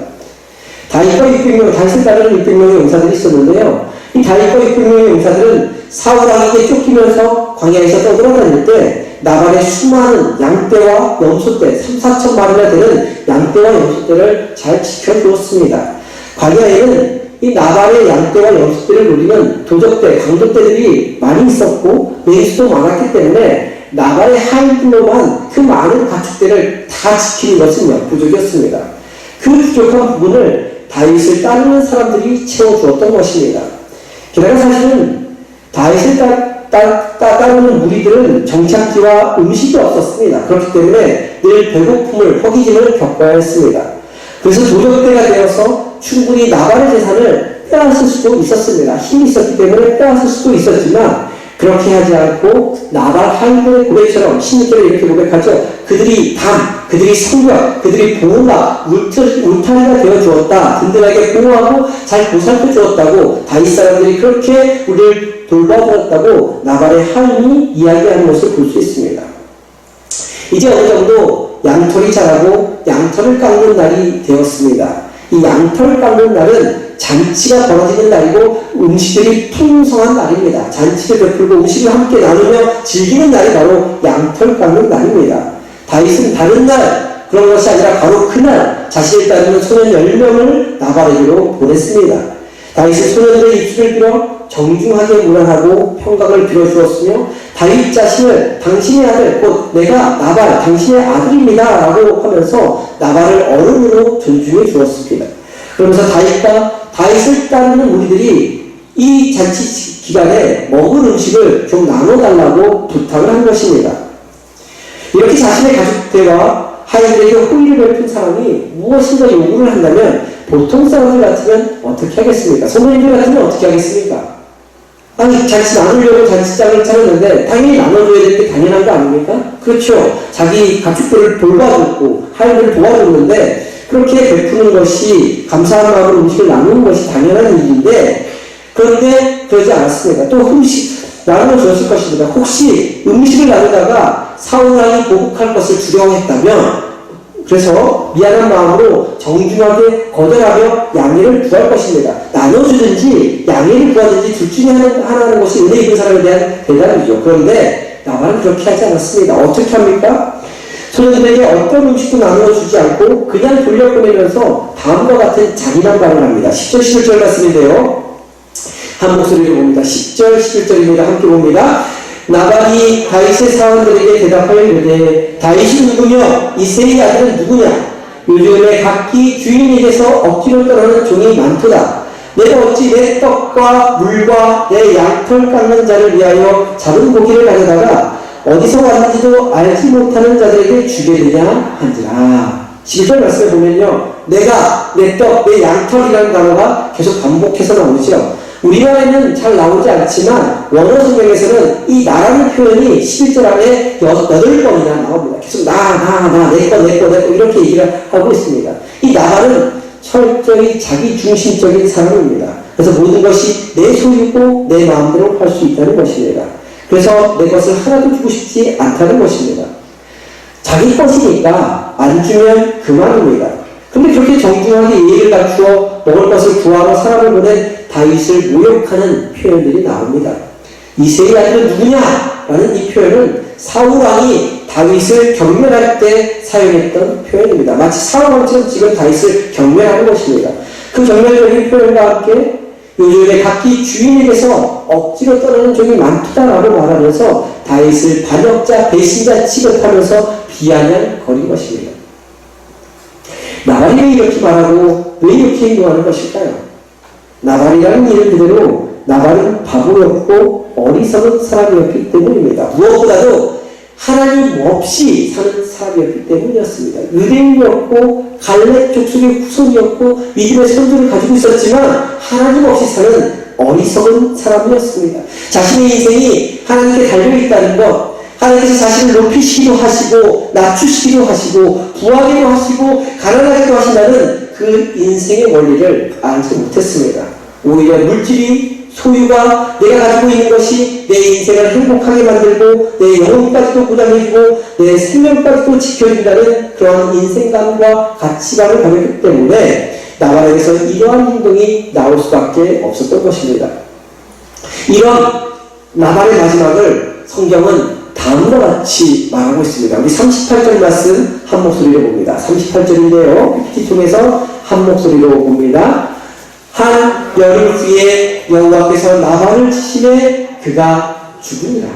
[SPEAKER 1] 다윗을 따르는 600명의 용사들이 있었는데요. 이 다윗과 600명의 용사들은 사울 왕에게 쫓기면서 광야에서 떠돌아다닐 때 나발의 수많은 양떼와 염소떼, 3,4천 마리나 되는 양떼와 염소떼를 잘 지켜주었습니다. 광야에는 이 나발의 양떼와 염소떼를 노리는 도적대, 강도떼들이 많이 있었고 매수도 많았기 때문에 나발의 하인들로만 그 많은 가축대를 다 지키는 것은 역부족이었습니다. 그 부족한 부분을 다윗을 따르는 사람들이 채워주었던 것입니다. 게다가 사실은 다윗을 따르는 무리들은 정착지와 음식이 없었습니다. 그렇기 때문에 늘 배고픔을, 허기짐을 겪어야 했습니다. 그래서 도적대가 되어서 충분히 나발의 재산을 빼앗을 수도 있었습니다. 힘이 있었기 때문에 빼앗을 수도 있었지만 그렇게 하지 않고 나발 하인들의 고백처럼 16절에 이렇게 고백하죠. 그들이 그들이 성벽, 그들이 보호막, 울타리가 되어주었다. 든든하게 보호하고 잘 보살펴 주었다고 다윗 사람들이 그렇게 우리를 돌봐주었다고 나발의 하인이 이야기하는 것을 볼 수 있습니다. 이제 어느 정도 양털이 자라고 양털을 깎는 날이 되었습니다. 이 양털 깎는 날은 잔치가 벌어지는 날이고 음식들이 풍성한 날입니다. 잔치를 베풀고 음식을 함께 나누며 즐기는 날이 바로 양털 깎는 날입니다. 다윗은 다른 날 그런 것이 아니라 바로 그날 자신을 따르는 소년 10명을 나발에게로 보냈습니다. 다윗은 소년들의 입술을 빌어 정중하게 문안하고 평강을 빌어주었으며 다윗 자신을 당신의 아들 곧 내가 나발 당신의 아들입니다 라고 하면서 나발을 어른으로 존중해 주었습니다. 그러면서 다윗을 따르는 우리들이 이 잔치 기간에 먹을 음식을 좀 나눠달라고 부탁을 한 것입니다. 이렇게 자신의 가족들과 하인들에게 호의를 베푼 사람이 무엇인가 요구를 한다면 보통 사람들 같으면 어떻게 하겠습니까? 선생님들 같으면 어떻게 하겠습니까? 아니, 잔치 나누려고 잔치장을 차렸는데 당연히 나눠줘야 될 게 당연한 거 아닙니까? 그렇죠. 자기 가축들을 돌봐줬고 하인들을 도와줬는데 그렇게 베푸는 것이 감사한 마음으로 음식을 나누는 것이 당연한 일인데 그런데 그러지 않았습니다. 또 나누어 주었을 것입니다. 혹시 음식을 나누다가 사울왕이 보복할 것을 두려워했다면 그래서 미안한 마음으로 정중하게 거절하며 양해를 구할 것입니다. 나눠주든지 양해를 구하든지 둘 중에 하나는 것이 은혜 입은 사람에 대한 대답이죠. 그런데 나만은 그렇게 하지 않았습니다. 어떻게 합니까? 소년들에게 어떤 음식도 나누어 주지 않고 그냥 돌려보내면서 다음과 같은 잔인한 말을 합니다. 10절 11절 말씀인데요. 한 목소리로 봅니다. 10절 11절입니다. 함께 봅니다. 나발이 다윗의 사원들에게 대답하여 이르되 다윗이 누구며 이새의 아들은 누구냐? 요즘에 각기 주인에게서 억지로 떠나는 종이 많도다. 내가 어찌 내 떡과 물과 내 양털 깎는 자를 위하여 잡은 고기를 가져다가 어디서 왔는지도 알지 못하는 자들에게 주게 되냐 한지라. 11절 말씀에 보면요. 내가, 내 떡, 내 양털이라는 단어가 계속 반복해서 나오죠. 우리말에는 잘 나오지 않지만 원어 성경에서는 이 나라는 표현이 11절 안에 8번이나 나옵니다. 계속 내 거 이렇게 얘기를 하고 있습니다. 이 나발은 철저히 자기 중심적인 사람입니다. 그래서 모든 것이 내 소유고 내 마음대로 할 수 있다는 것입니다. 그래서 내 것을 하나도 주고 싶지 않다는 것입니다. 자기 것이니까 안 주면 그만입니다. 근데 그렇게 정중하게 예의를 갖추어 먹을 것을 구하러 사람을 보낸 다윗을 모욕하는 표현들이 나옵니다. 이새의 아들은 누구냐? 라는 이 표현은 사울왕이 다윗을 경멸할 때 사용했던 표현입니다. 마치 사울왕처럼 지금 다윗을 경멸하는 것입니다. 그 경멸적인 표현과 함께 요즘에 각기 주인에게서 억지로 떠나는 종이 많다라고 말하면서 다윗을 반역자, 배신자 취급하면서 비아냥거린 것입니다. 나발이 왜 이렇게 말하고 왜 이렇게 행동하는 것일까요? 나발이라는 이름 그대로 나발은 바보였고 어리석은 사람이었기 때문입니다. 무엇보다도 하나님 없이 사는 사람이었기 때문이었습니다. 유대인이었고 갈렙 족속의 후손이었고 믿음의 선조를 가지고 있었지만 하나님 없이 사는 어리석은 사람이었습니다. 자신의 인생이 하나님께 달려있다는 것, 하나님께서 자신을 높이시기도 하시고 낮추시기도 하시고 부하기도 하시고 가난하기도 하신다는 그 인생의 원리를 알지 못했습니다. 오히려 물질이 소유가 내가 가지고 있는 것이 내 인생을 행복하게 만들고 내 영혼까지도 보장해주고 내 생명까지도 지켜준다는 그런 인생관과 가치관을 가졌기 때문에 나발에게서 이러한 행동이 나올 수밖에 없었던 것입니다. 이런 나발의 마지막을 성경은 다음과 같이 말하고 있습니다. 우리 38절 말씀 한 목소리로 봅니다. 38절인데요. PPT 통해서 한 목소리로 봅니다. 한 열흘 후에 여호와께서 나발을 치심에 그가 죽으니라.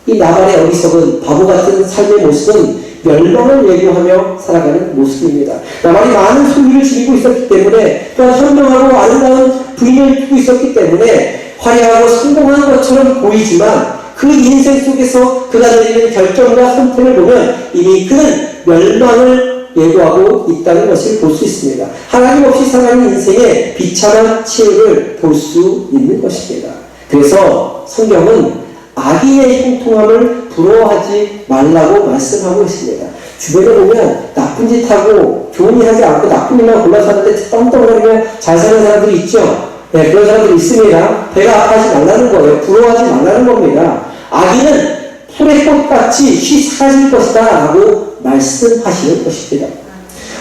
[SPEAKER 1] 이 나발의 어리석은 바보 같은 삶의 모습은 멸망을 예고하며 살아가는 모습입니다. 나발이 많은 소유를 지니고 있었기 때문에 또한 현명하고 아름다운 부인을 두고 있었기 때문에 화려하고 성공한 것처럼 보이지만 그 인생 속에서 그가 내리는 결정과 선택을 보면 이미 그는 멸망을 예고하고 있다는 것을 볼 수 있습니다. 하나님 없이 살아가는 인생의 비참한 치유를 볼 수 있는 것입니다. 그래서 성경은 악인의 형통함을 부러워하지 말라고 말씀하고 있습니다. 주변에 보면 나쁜 짓 하고 좋은 일 하지 않고 나쁜 일만 골라서 하는데 떵떵거리며 잘 사는 사람들이 있죠. 네, 그런 사람들이 있습니다. 배가 아파하지 말라는 거예요. 부러워하지 말라는 겁니다. 악인은 풀의 꽃같이 쉬 사라질 것이다 라고 말씀하시는 것입니다.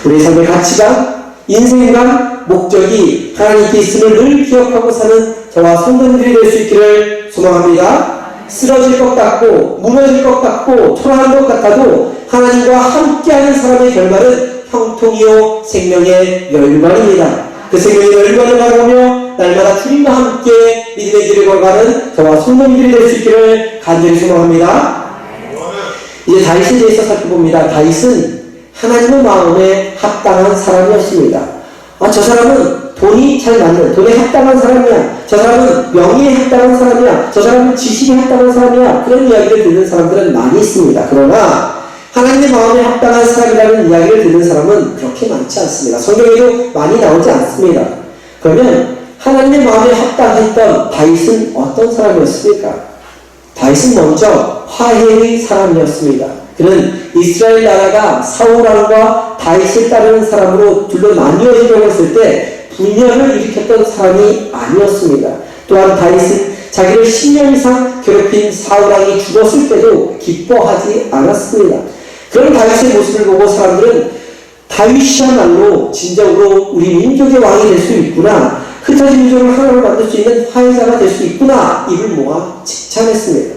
[SPEAKER 1] 우리의 삶의 가치관, 인생관, 목적이 하나님께 있음을 늘 기억하고 사는 저와 성도님들이 될 수 있기를 소망합니다. 쓰러질 것 같고 무너질 것 같고 초라한 것 같아도 하나님과 함께하는 사람의 결말은 형통이요 생명의 열반입니다. 그 생명의 열반을 바라보며 날마다 주님과 함께 믿음의 길을 걸어가는 저와 성도님들이 될 수 있기를 간절히 소망합니다. 이제 다윗에 대해서 살펴봅니다. 다윗은 하나님의 마음에 합당한 사람이었습니다. 저 사람은 돈이 잘 맞는, 돈에 합당한 사람이야. 저 사람은 명예에 합당한 사람이야. 저 사람은 지식에 합당한 사람이야. 그런 이야기를 듣는 사람들은 많이 있습니다. 그러나 하나님의 마음에 합당한 사람이라는 이야기를 듣는 사람은 그렇게 많지 않습니다. 성경에도 많이 나오지 않습니다. 그러면 하나님의 마음에 합당했던 다윗은 어떤 사람이었습니까? 다윗은 먼저 화해의 사람이었습니다. 그는 이스라엘 나라가 사울왕과 다윗을 따르는 사람으로 둘로 나뉘어지려고 했을 때 분열을 일으켰던 사람이 아니었습니다. 또한 다윗은 자기를 10년 이상 괴롭힌 사울왕이 죽었을 때도 기뻐하지 않았습니다. 그런 다윗의 모습을 보고 사람들은 다윗이야말로 진정으로 우리 민족의 왕이 될 수 있구나, 흩어진 민족을 하나로 만들 수 있는 화해자가 될 수 있구나, 입을 모아 칭찬했습니다.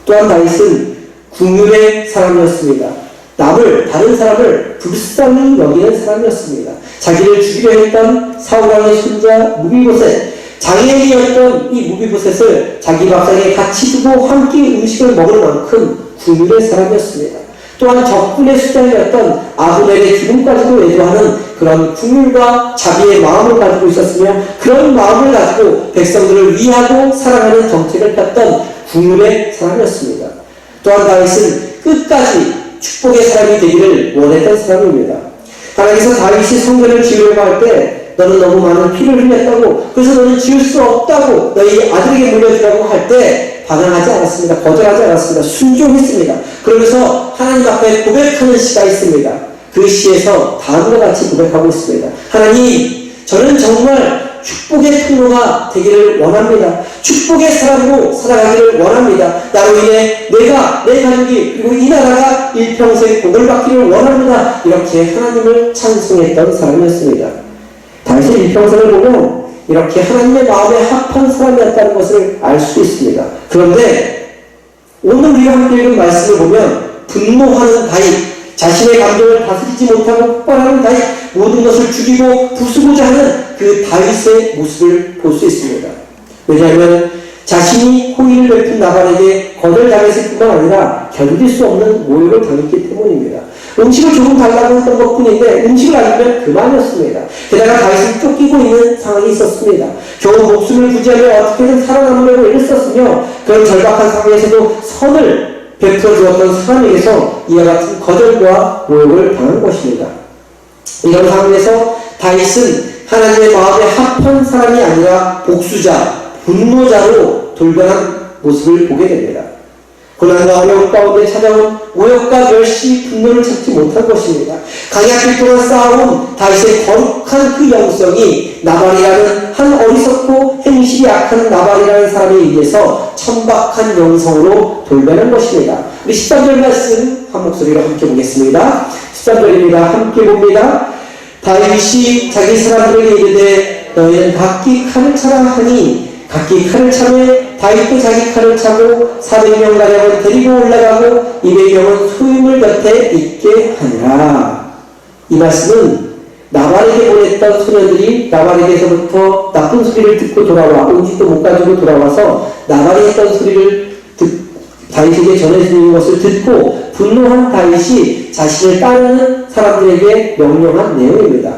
[SPEAKER 1] 또한 다윗은 국률의 사람이었습니다. 다른 사람을 불쌍히 여기는 사람이었습니다. 자기를 죽이려 했던 사울왕의 손자 무비보셋, 장애인이었던 이 무비보셋을 자기 밥상에 같이 두고 함께 음식을 먹을 만큼 국률의 사람이었습니다. 또한 적군의 수장이었던 아브넬의 죽음까지도 애도하는 그런 국률과 자비의 마음을 가지고 있었으며, 그런 마음을 가지고 백성들을 위하고 사랑하는 정책을 폈던 국률의 사람이었습니다. 또한 다윗은 끝까지 축복의 사람이 되기를 원했던 사람입니다. 하나님께서 다윗이 성전을 지으려고 할 때 너는 너무 많은 피를 흘렸다고, 그래서 너는 지을 수 없다고 너희 아들에게 물려주라고 할 때 반항하지 않았습니다. 거절하지 않았습니다. 순종했습니다. 그러면서 하나님 앞에 고백하는 시가 있습니다. 그 시에서 다음과 같이 고백하고 있습니다. 하나님, 저는 정말 축복의 통로가 되기를 원합니다. 축복의 사람으로 살아가기를 원합니다. 나로 인해 내가, 내 가족이, 그리고 이 나라가 일평생 복을 받기를 원합니다. 이렇게 하나님을 찬송했던 사람이었습니다. 다윗의 일평생을 보면 이렇게 하나님의 마음에 합한 사람이었다는 것을 알 수 있습니다. 그런데 오늘 우리가 함께 읽은 말씀을 보면 분노하는 다윗, 자신의 감정을 다스리지 못하고 폭발하는 다윗, 모든 것을 죽이고 부수고자 하는 그 다윗의 모습을 볼 수 있습니다. 왜냐하면 자신이 호의를 베푼 나발에게 거절당했을 뿐만 아니라 견딜 수 없는 모욕을 당했기 때문입니다. 음식을 조금 달라고 했던 것뿐인데 음식을 아니면 그만이었습니다. 게다가 다윗은 쫓기고 있는 상황이 있었습니다. 겨우 목숨을 구제하며 어떻게든 살아남으려고 애를 썼으며, 그런 절박한 상황에서도 선을 베풀어 주었던 사람에게서 이와 같은 거절과 모욕을 당한 것입니다. 이런 상황에서 다윗은 하나님의 마음에 합한 사람이 아니라 복수자, 분노자로 돌변한 모습을 보게 됩니다. 고난과 어려움 가운데 찾아온 모욕과 멸시, 분노를 참지 못한 것입니다. 강약길 동안 쌓아온 다윗의 거룩한 그 영성이 나발이라는 한 어리석고 행실이 약한 나발이라는 사람에 의해서 천박한 영성으로 돌변한 것입니다. 우리 13절 말씀 한 목소리로 함께 보겠습니다. 13절입니다. 함께 봅니다. 다윗이 자기 사람들에게 이르되 너희는 각기 칼을 차라 하니 각기 칼을 차매 다윗도 자기 칼을 차고 400명가량을 데리고 올라가고 200명은 소임을 곁에 있게 하니라. 이 말씀은 나발에게 보냈던 소년들이 나발에게서부터 나쁜 소리를 듣고 돌아와 음식도 못 가지고 돌아와서 나발이 했던 소리를 다윗에게 전해주는 것을 듣고 분노한 다윗이 자신을 따르는 사람들에게 명령한 내용입니다.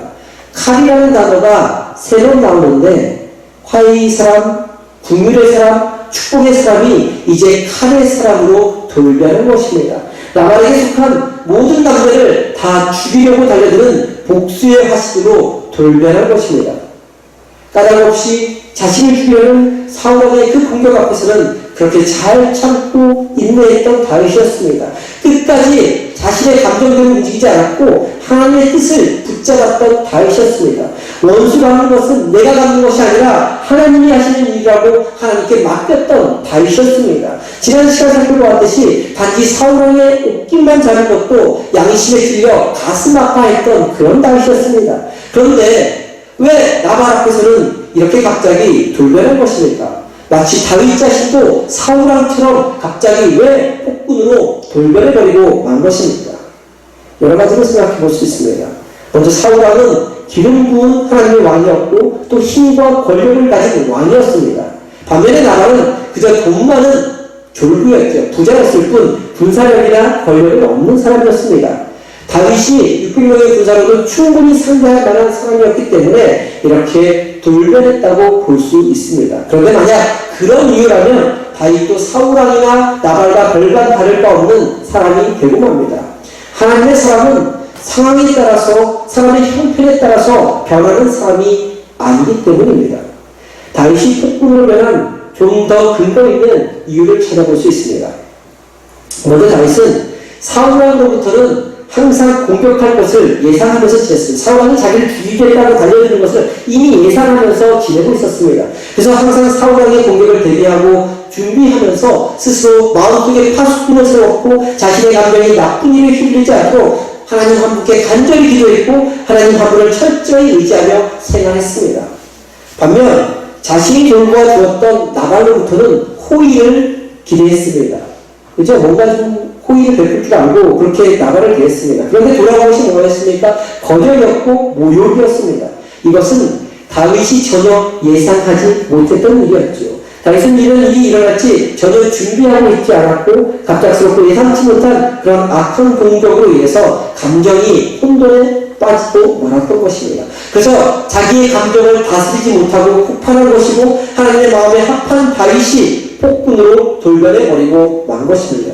[SPEAKER 1] 칼이라는 단어가 3번 나오는데 화해의 사람, 국률의 사람, 축복의 사람이 이제 칼의 사람으로 돌변한 것입니다. 나발에게 속한 모든 남자를 다 죽이려고 달려드는 복수의 화신으로 돌변한 것입니다. 까닭없이 자신을 죽이려는 사울왕의 그 공격 앞에서는 그렇게 잘 참고 인내했던 다윗이었습니다. 끝까지 자신의 감정대로 움직이지 않았고 하나님의 뜻을 붙잡았던 다윗이었습니다. 원수가 하는 것은 내가 갖는 것이 아니라 하나님이 하시는 일이라고 하나님께 맡겼던 다윗이었습니다. 지난 시간 살펴보았듯이 단지 사울왕의 옷깃만 자는 것도 양심에 찔려 가슴 아파했던 그런 다윗이었습니다. 그런데 왜 나발 앞에서는 이렇게 갑자기 돌변한 것입니까? 마치 다윗 자신도 사울왕처럼 갑자기 왜 폭군으로 돌변해버리고 만 것입니까? 여러 가지로 생각해 볼 수 있습니다. 먼저 사울왕은 기름 부은 하나님의 왕이었고 또 힘과 권력을 가진 왕이었습니다. 반면에 나발은 그저 돈 많은 졸부였죠. 부자였을 뿐 군사력이나 권력이 없는 사람이었습니다. 다윗이 600명의 군사로도 충분히 상대할 만한 사람이었기 때문에 이렇게 돌변했다고 볼 수 있습니다. 그런데 만약 그런 이유라면 다윗도 사울왕이나 나발과 별반 다를 바 없는 사람이 되고 맙니다. 하나님의 사람은 상황에 따라서 사람의 형편에 따라서 변하는 사람이 아니기 때문입니다. 다윗이 폭군으로 변한 좀 더 근거 있는 이유를 찾아볼 수 있습니다. 먼저 다윗은 사울왕으로부터는 항상 공격할 것을 예상하면서 지냈습니다. 사울왕이 자기를 죽이겠다고 달려드는 것을 이미 예상하면서 지내고 있었습니다. 그래서 항상 사울왕의 공격을 대비하고 준비하면서 스스로 마음속에 파수꾼을 세웠고 자신의 감정이 나쁜 일에 휘둘리지 않도록 하나님 한 분께 간절히 기도했고 하나님 한 분을 철저히 의지하며 생활했습니다. 반면 자신이 돌보아주었던 나발로부터는 호의를 기대했습니다. 그죠? 뭔가 좀 호의를 베풀 줄 알고 그렇게 나발을 대했습니다. 그런데 돌아온 것이 뭐였습니까? 거절이었고 모욕이었습니다. 이것은 다윗이 전혀 예상하지 못했던 일이었죠. 다윗은 이런 일이 일어날지 전혀 준비하고 있지 않았고 갑작스럽고 예상치 못한 그런 악한 공격으로 인해서 감정이 혼돈에 빠지고 말았던 것입니다. 그래서 자기의 감정을 다스리지 못하고 폭발한 것이고 하나님의 마음에 합한 다윗이 폭군으로 돌변해버리고 만 것입니다.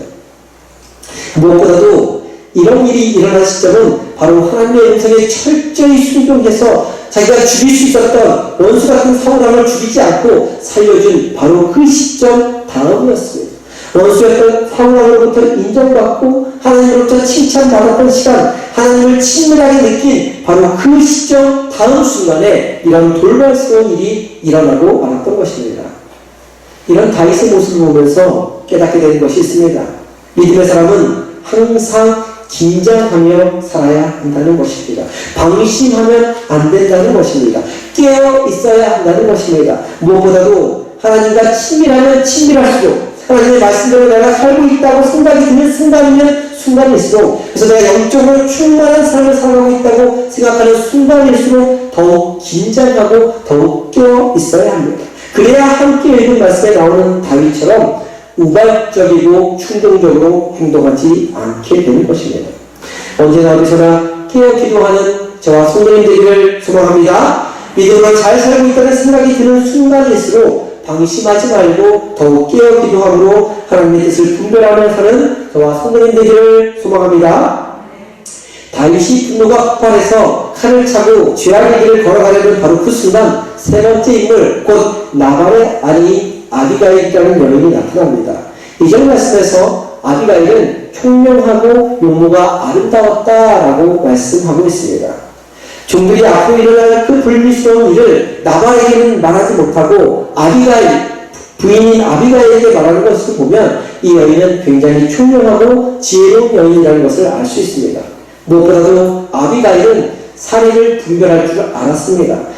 [SPEAKER 1] 무엇보다도 이런 일이 일어난 시점은 바로 하나님의 음성에 철저히 순종해서 자기가 죽일 수 있었던 원수 같은 사울왕을 죽이지 않고 살려준 바로 그 시점 다음이었습니다. 원수였던 사울왕으로부터 인정받고 하나님으로부터 칭찬받았던 시간, 하나님을 친밀하게 느낀 바로 그 시점 다음 순간에 이런 돌발스러운 일이 일어나고 말았던 것입니다. 이런 다윗의 모습을 보면서 깨닫게 되는 것이 있습니다. 믿음의 사람은 항상 긴장하며 살아야 한다는 것입니다. 방심하면 안 된다는 것입니다. 깨어 있어야 한다는 것입니다. 무엇보다도 하나님과 친밀하면 친밀할수록 하나님의 말씀대로 내가 살고 있다고 생각이 드는 순간이면 순간일수록 그래서 내가 영적으로 충만한 삶을 살아가고 있다고 생각하는 순간일수록 더욱 긴장하고 더욱 깨어 있어야 합니다. 그래야 함께 읽은 말씀에 나오는 다윗처럼 우발적이고 충동적으로 행동하지 않게 되는 것입니다. 언제나 어디서나 깨어 기도하는 저와 성도님 되기를 소망합니다. 믿음으로 잘 살고 있다는 생각이 드는 순간일수록 방심하지 말고 더욱 깨어 기도함으로 하나님의 뜻을 분별하며 사는 저와 성도님 되기를 소망합니다. 다윗이 분노가 폭발해서 칼을 차고 죄악의 길을 걸어가려는 바로 그 순간 세 번째 인물 곧 나발의 아내인 아비가일이라는 여인이 나타납니다. 이전 말씀에서 아비가일은 총명하고 용모가 아름다웠다라고 말씀하고 있습니다. 종들이 앞으로 일어날 그 불미스러운 일을 나발에게는 말하지 못하고 아비가일, 부인인 아비가일에게 말하는 것을 보면 이 여인은 굉장히 총명하고 지혜로운 여인이라는 것을 알 수 있습니다. 무엇보다도 아비가일은 사리를 분별할 줄 알았습니다.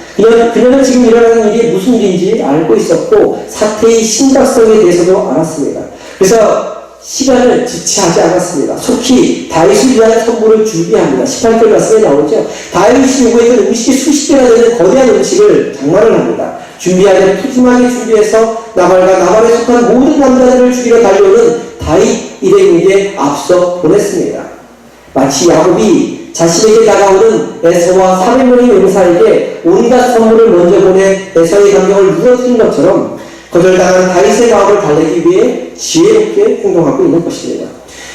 [SPEAKER 1] 그녀는 지금 일어나는 일이 무슨 일인지 알고 있었고 사태의 심각성에 대해서도 알았습니다. 그래서 시간을 지체하지 않았습니다. 속히 다윗을 위한 선물을 준비합니다. 18절 말씀에 나오죠. 다윗이 요구했던 음식이 수십 배나 되는 거대한 음식을 장만을 합니다. 준비하여 푸짐하게 준비해서 나발과 나발에 속한 모든 남자들을 죽이러 달려오는 다윗 일행에게 앞서 보냈습니다. 마치 야곱이 자신에게 다가오는 에서와 400명의 용사에게 온갖 선물을 먼저 보내 에서의 감정을 누러뜨린 것처럼 거절당한 다윗의 마음을 달래기 위해 지혜롭게 행동하고 있는 것입니다.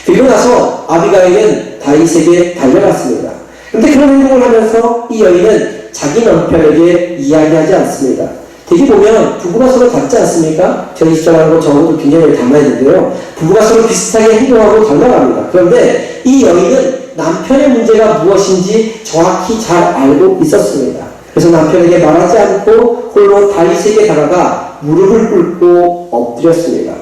[SPEAKER 1] 그리고 나서 아비가일은 다윗에게 달려갔습니다. 그런데 그런 행동을 하면서 이 여인은 자기 남편에게 이야기하지 않습니다. 되게 보면 부부가 서로 닮지 않습니까? 저희 입장하고 저하고도 굉장히 닮아야 되는데요. 부부가 서로 비슷하게 행동하고 닮아갑니다. 그런데 이 여인은 남편의 문제가 무엇인지 정확히 잘 알고 있었습니다. 그래서 남편에게 말하지 않고 홀로 다윗에게 다가가 무릎을 꿇고 엎드렸습니다.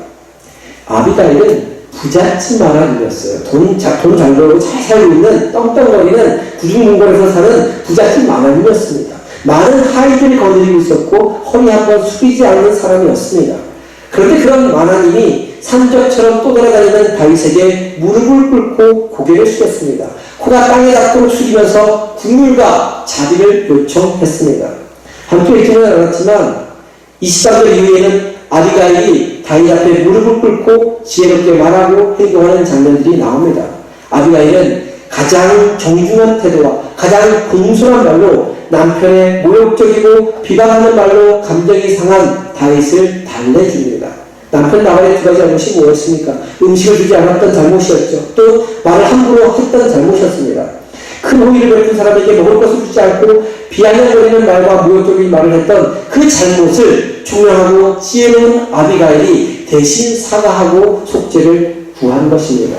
[SPEAKER 1] 아비가일은 부잣집 마라님이었어요. 돈 잘 벌고 잘 살고 있는 떵떵거리는 구중궁궐에서 사는 부잣집 마라님이었습니다. 많은 하인들이 거느리고 있었고 허리 한번 숙이지 않는 사람이었습니다. 그런데 그런 마라님이 산적처럼 떠돌아다니는 다윗에게 무릎을 꿇고 고개를 숙였습니다. 코가 땅에 닿도록 숙이면서 국물과 자비를 요청했습니다. 함께 읽지는 않았지만 23절 이후에는 아비가일이 다윗 앞에 무릎을 꿇고 지혜롭게 말하고 행동하는 장면들이 나옵니다. 아비가일은 가장 정중한 태도와 가장 공손한 말로 남편의 모욕적이고 비방하는 말로 감정이 상한 다윗을 달래줍니다. 남편 나발의 두 가지 잘못이 뭐였습니까? 음식을 주지 않았던 잘못이었죠. 또 말을 함부로 했던 잘못이었습니다. 큰 호의를 베푼 사람에게 먹을 것을 주지 않고 비아냥거리는 말과 모욕적인 말을 했던 그 잘못을 총명하고 지혜로운 아비가일이 대신 사과하고 속죄를 구한 것입니다.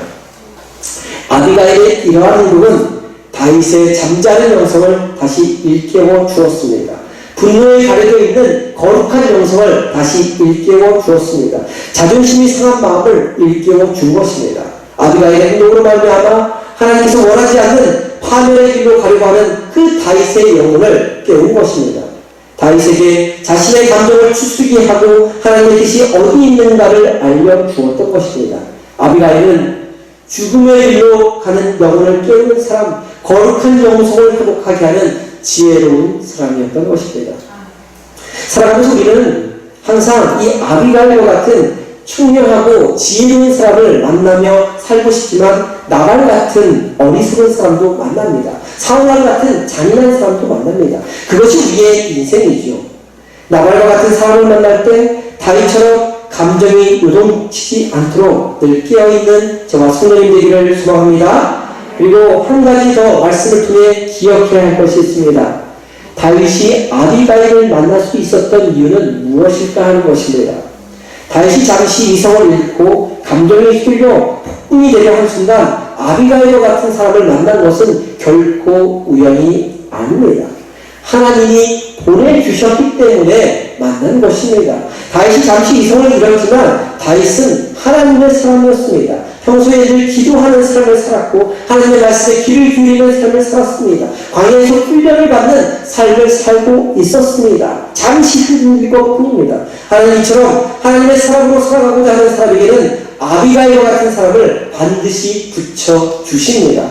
[SPEAKER 1] 아비가일의 이러한 행동은 다윗의 잠자는 영성을 다시 일깨워 주었습니다. 분노에 가려져 있는 거룩한 영성을 다시 일깨워 주었습니다. 자존심이 상한 마음을 일깨워 준 것입니다. 아비가일의 행동으로 말미암아 하나님께서 원하지 않는 파멸의 길로 가려고 하는 그 다윗의 영혼을 깨운 것입니다. 다윗에게 자신의 감정을 추스게 하고 하나님의 뜻이 어디 있는가를 알려주었던 것입니다. 아비가일은 죽음의 길로 가는 영혼을 깨우는 사람, 거룩한 영성을 회복하게 하는 지혜로운 사람이었던 것입니다. 사랑하는 우리는 항상 이 아비가일과 같은 총명하고 지혜로운 사람을 만나며 살고 싶지만 나발 같은 어리석은 사람도 만납니다. 사울왕 같은 잔인한 사람도 만납니다. 그것이 우리의 인생이죠. 나발과 같은 사람을 만날 때 다윗처럼 감정이 요동치지 않도록 늘 깨어있는 저와 성도님 되기를 소망합니다. 그리고 한 가지 더 말씀을 통해 기억해야 할 것이 있습니다. 다윗이 아비가일을 만날 수 있었던 이유는 무엇일까 하는 것입니다. 다윗이 잠시 이성을 잃고 감정이 휘둘려 폭군이 되려 한 순간 아비가일과 같은 사람을 만난 것은 결코 우연이 아닙니다. 하나님이 보내주셨기 때문에 만난 것입니다. 다윗이 잠시 이성을 잃었지만 다윗은 하나님의 사람이었습니다. 평소에 늘 기도하는 삶을 살았고 하나님의 말씀에 귀를 기울이는 삶을 살았습니다. 광야에서 훈련을 받는 삶을 살고 있었습니다. 잠시 흐린 것뿐입니다. 하나님처럼 하나님의 사람으로 살아가고자 하는 사람에게는 아비가일과 같은 사람을 반드시 붙여주십니다.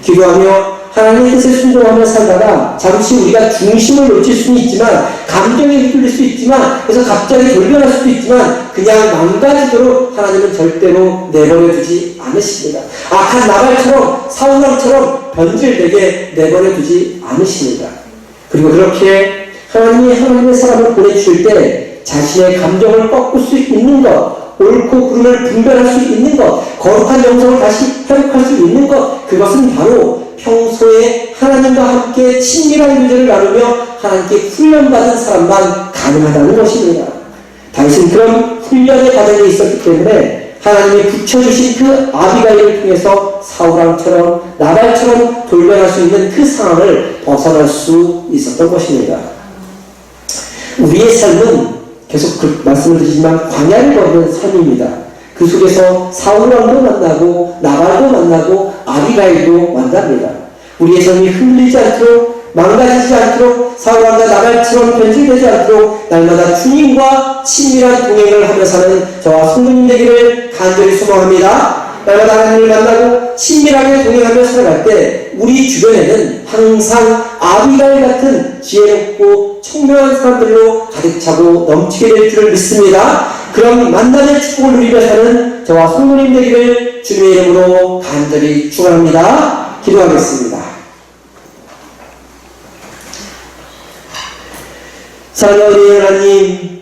[SPEAKER 1] 기도하며 하나님의 뜻에 순종하며 살다가 잠시 우리가 중심을 놓칠 수는 있지만 감정에 휘둘릴 수 있지만 그래서 갑자기 돌변할 수도 있지만 그냥 망가지도록 하나님은 절대로 내버려 두지 않으십니다. 악한 나발처럼 사울왕처럼 변질되게 내버려 두지 않으십니다. 그리고 그렇게 하나님이 하나님의 사람을 보내주실 때 자신의 감정을 꺾을 수 있는 것, 옳고 그름을 분별할 수 있는 것, 거룩한 영성을 다시 회복할 수 있는 것, 그것은 바로 평소에 하나님과 함께 친밀한 교제를 나누며 하나님께 훈련받은 사람만 가능하다는 것입니다. 다윗은 그런 훈련의 과정에 있었기 때문에 하나님이 붙여주신 그 아비가일을 통해서 사울왕처럼 나발처럼 돌변할 수 있는 그 상황을 벗어날 수 있었던 것입니다. 우리의 삶은 계속 그 말씀을 드리지만 광야를 걷는 삶입니다. 그 속에서 사울왕도 만나고 나발도 만나고 아비가일도 만납니다. 우리의 삶이 흔들리지 않도록 망가지지 않도록 사울왕과 나발처럼 변질되지 않도록 날마다 주님과 친밀한 동행을 하며 사는 저와 성도님 되기를 간절히 소망합니다. 날마다 하나님을 만나고 친밀하게 동행하며 살아갈 때 우리 주변에는 항상 아비가일 같은 지혜롭고 총명한 사람들로 가득 차고 넘치게 될 줄을 믿습니다. 그런 만남의 축복을 누리며 사는 저와 성도님 되기를 주님의 이름으로 간절히 축원합니다. 기도하겠습니다. 사랑하는 하나님,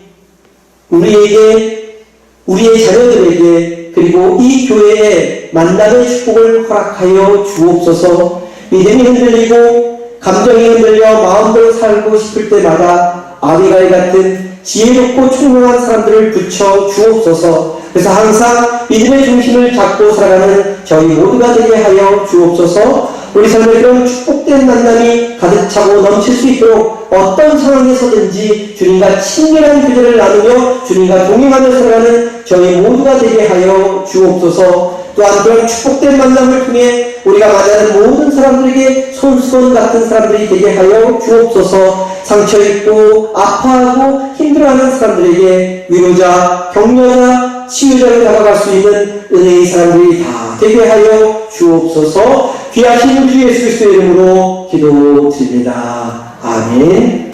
[SPEAKER 1] 우리에게, 우리의 자녀들에게, 그리고 이 교회에 만남의 축복을 허락하여 주옵소서. 믿음이 흔들리고 감정이 흔들려 마음대로 살고 싶을 때마다 아비가일 같은 지혜롭고 총명한 사람들을 붙여 주옵소서. 그래서 항상 믿음의 중심을 잡고 살아가는 저희 모두가 되게 하여 주옵소서. 우리 삶에 그런 축복된 만남이 가득 차고 넘칠 수 있도록 어떤 상황에서든지 주님과 친밀한 교제를 나누며 주님과 동행하며 살아가는 저희 모두가 되게 하여 주옵소서. 또한 그런 축복된 만남을 통해 우리가 만나는 모든 사람들에게 손수건 같은 사람들이 되게 하여 주옵소서. 상처 입고 아파하고 힘들어하는 사람들에게 위로자, 격려자, 치유자로 다가갈 수 있는 은혜의 사람들이 다 되게 하여 주옵소서. 귀하신 주 예수 그리스도의 이름으로 기도드립니다. 아멘.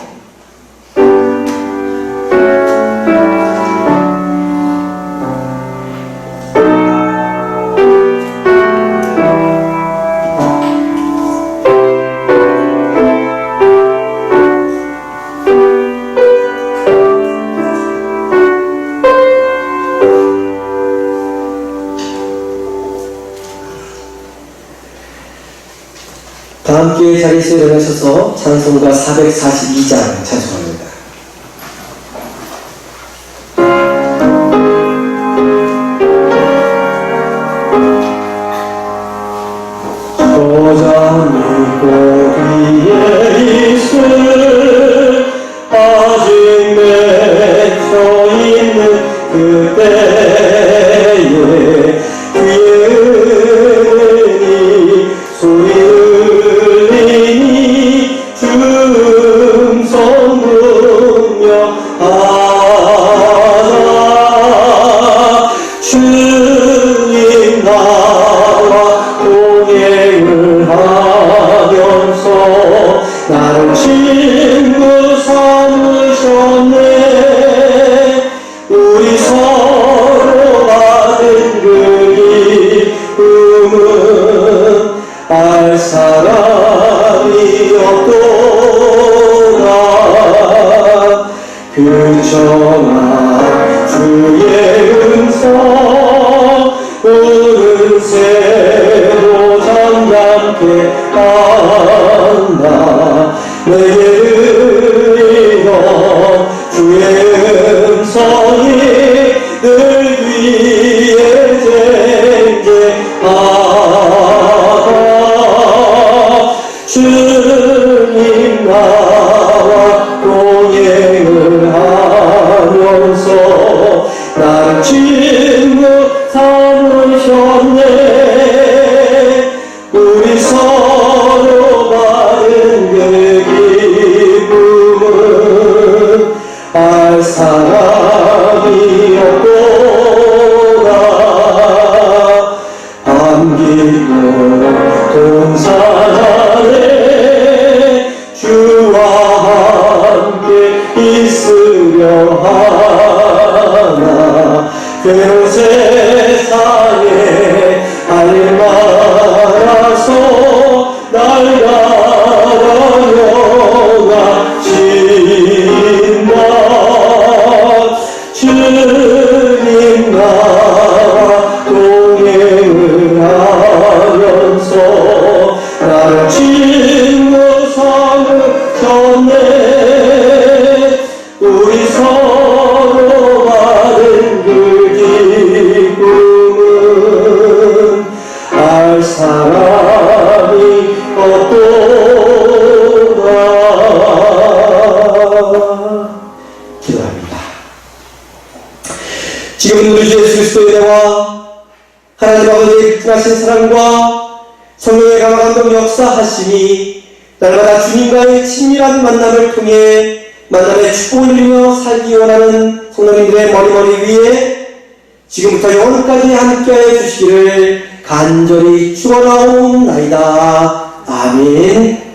[SPEAKER 1] 다음교회 자리에서 일어나셔서 찬송가 442장 찬송합니다. 여전히 거기에 있을 아직 맺혀있는 그때에 그의 은혜니 소리를 흘리니 중성분명하다 주님 나와 동행을 하면서 나를 친구 삼으셨네. 우리 서로 받은 그 기쁨은 알 사람이 없도다. 그저나 주의 음성 오른 새로 잠잠케 한다. 내게 들리던 주의 음성이 늘 귀에 쟁쟁하다. 주님 나와 동행을 하면서 나를 친구 삼으셨네. 우리 서로 받은 그 기쁨은 알 사람이 없도다. 안기고 동산하네 주와 함께 있으려 하나. 괴로운 세상에 할 말아서 날 가라려가 진다. 주님 나와 동행을 하면서 나를 친구 삼으셨네. 우리 서로 받은 그 기쁨은 알 사람이 없도다. 기도합니다. 지금은 우리 주 예수 그리스도의 은혜와 하나님 아버지의 극진하신 사랑과 성령의 강한 감동 역사하심이 날마다 주님과의 친밀한 만남을 통해 만남의 축복을 누리며 살기 원하는 성도님들의 머리머리 위에 지금부터 영원까지 함께하여 주시기를 간절히 축원하옵나이다. 아멘.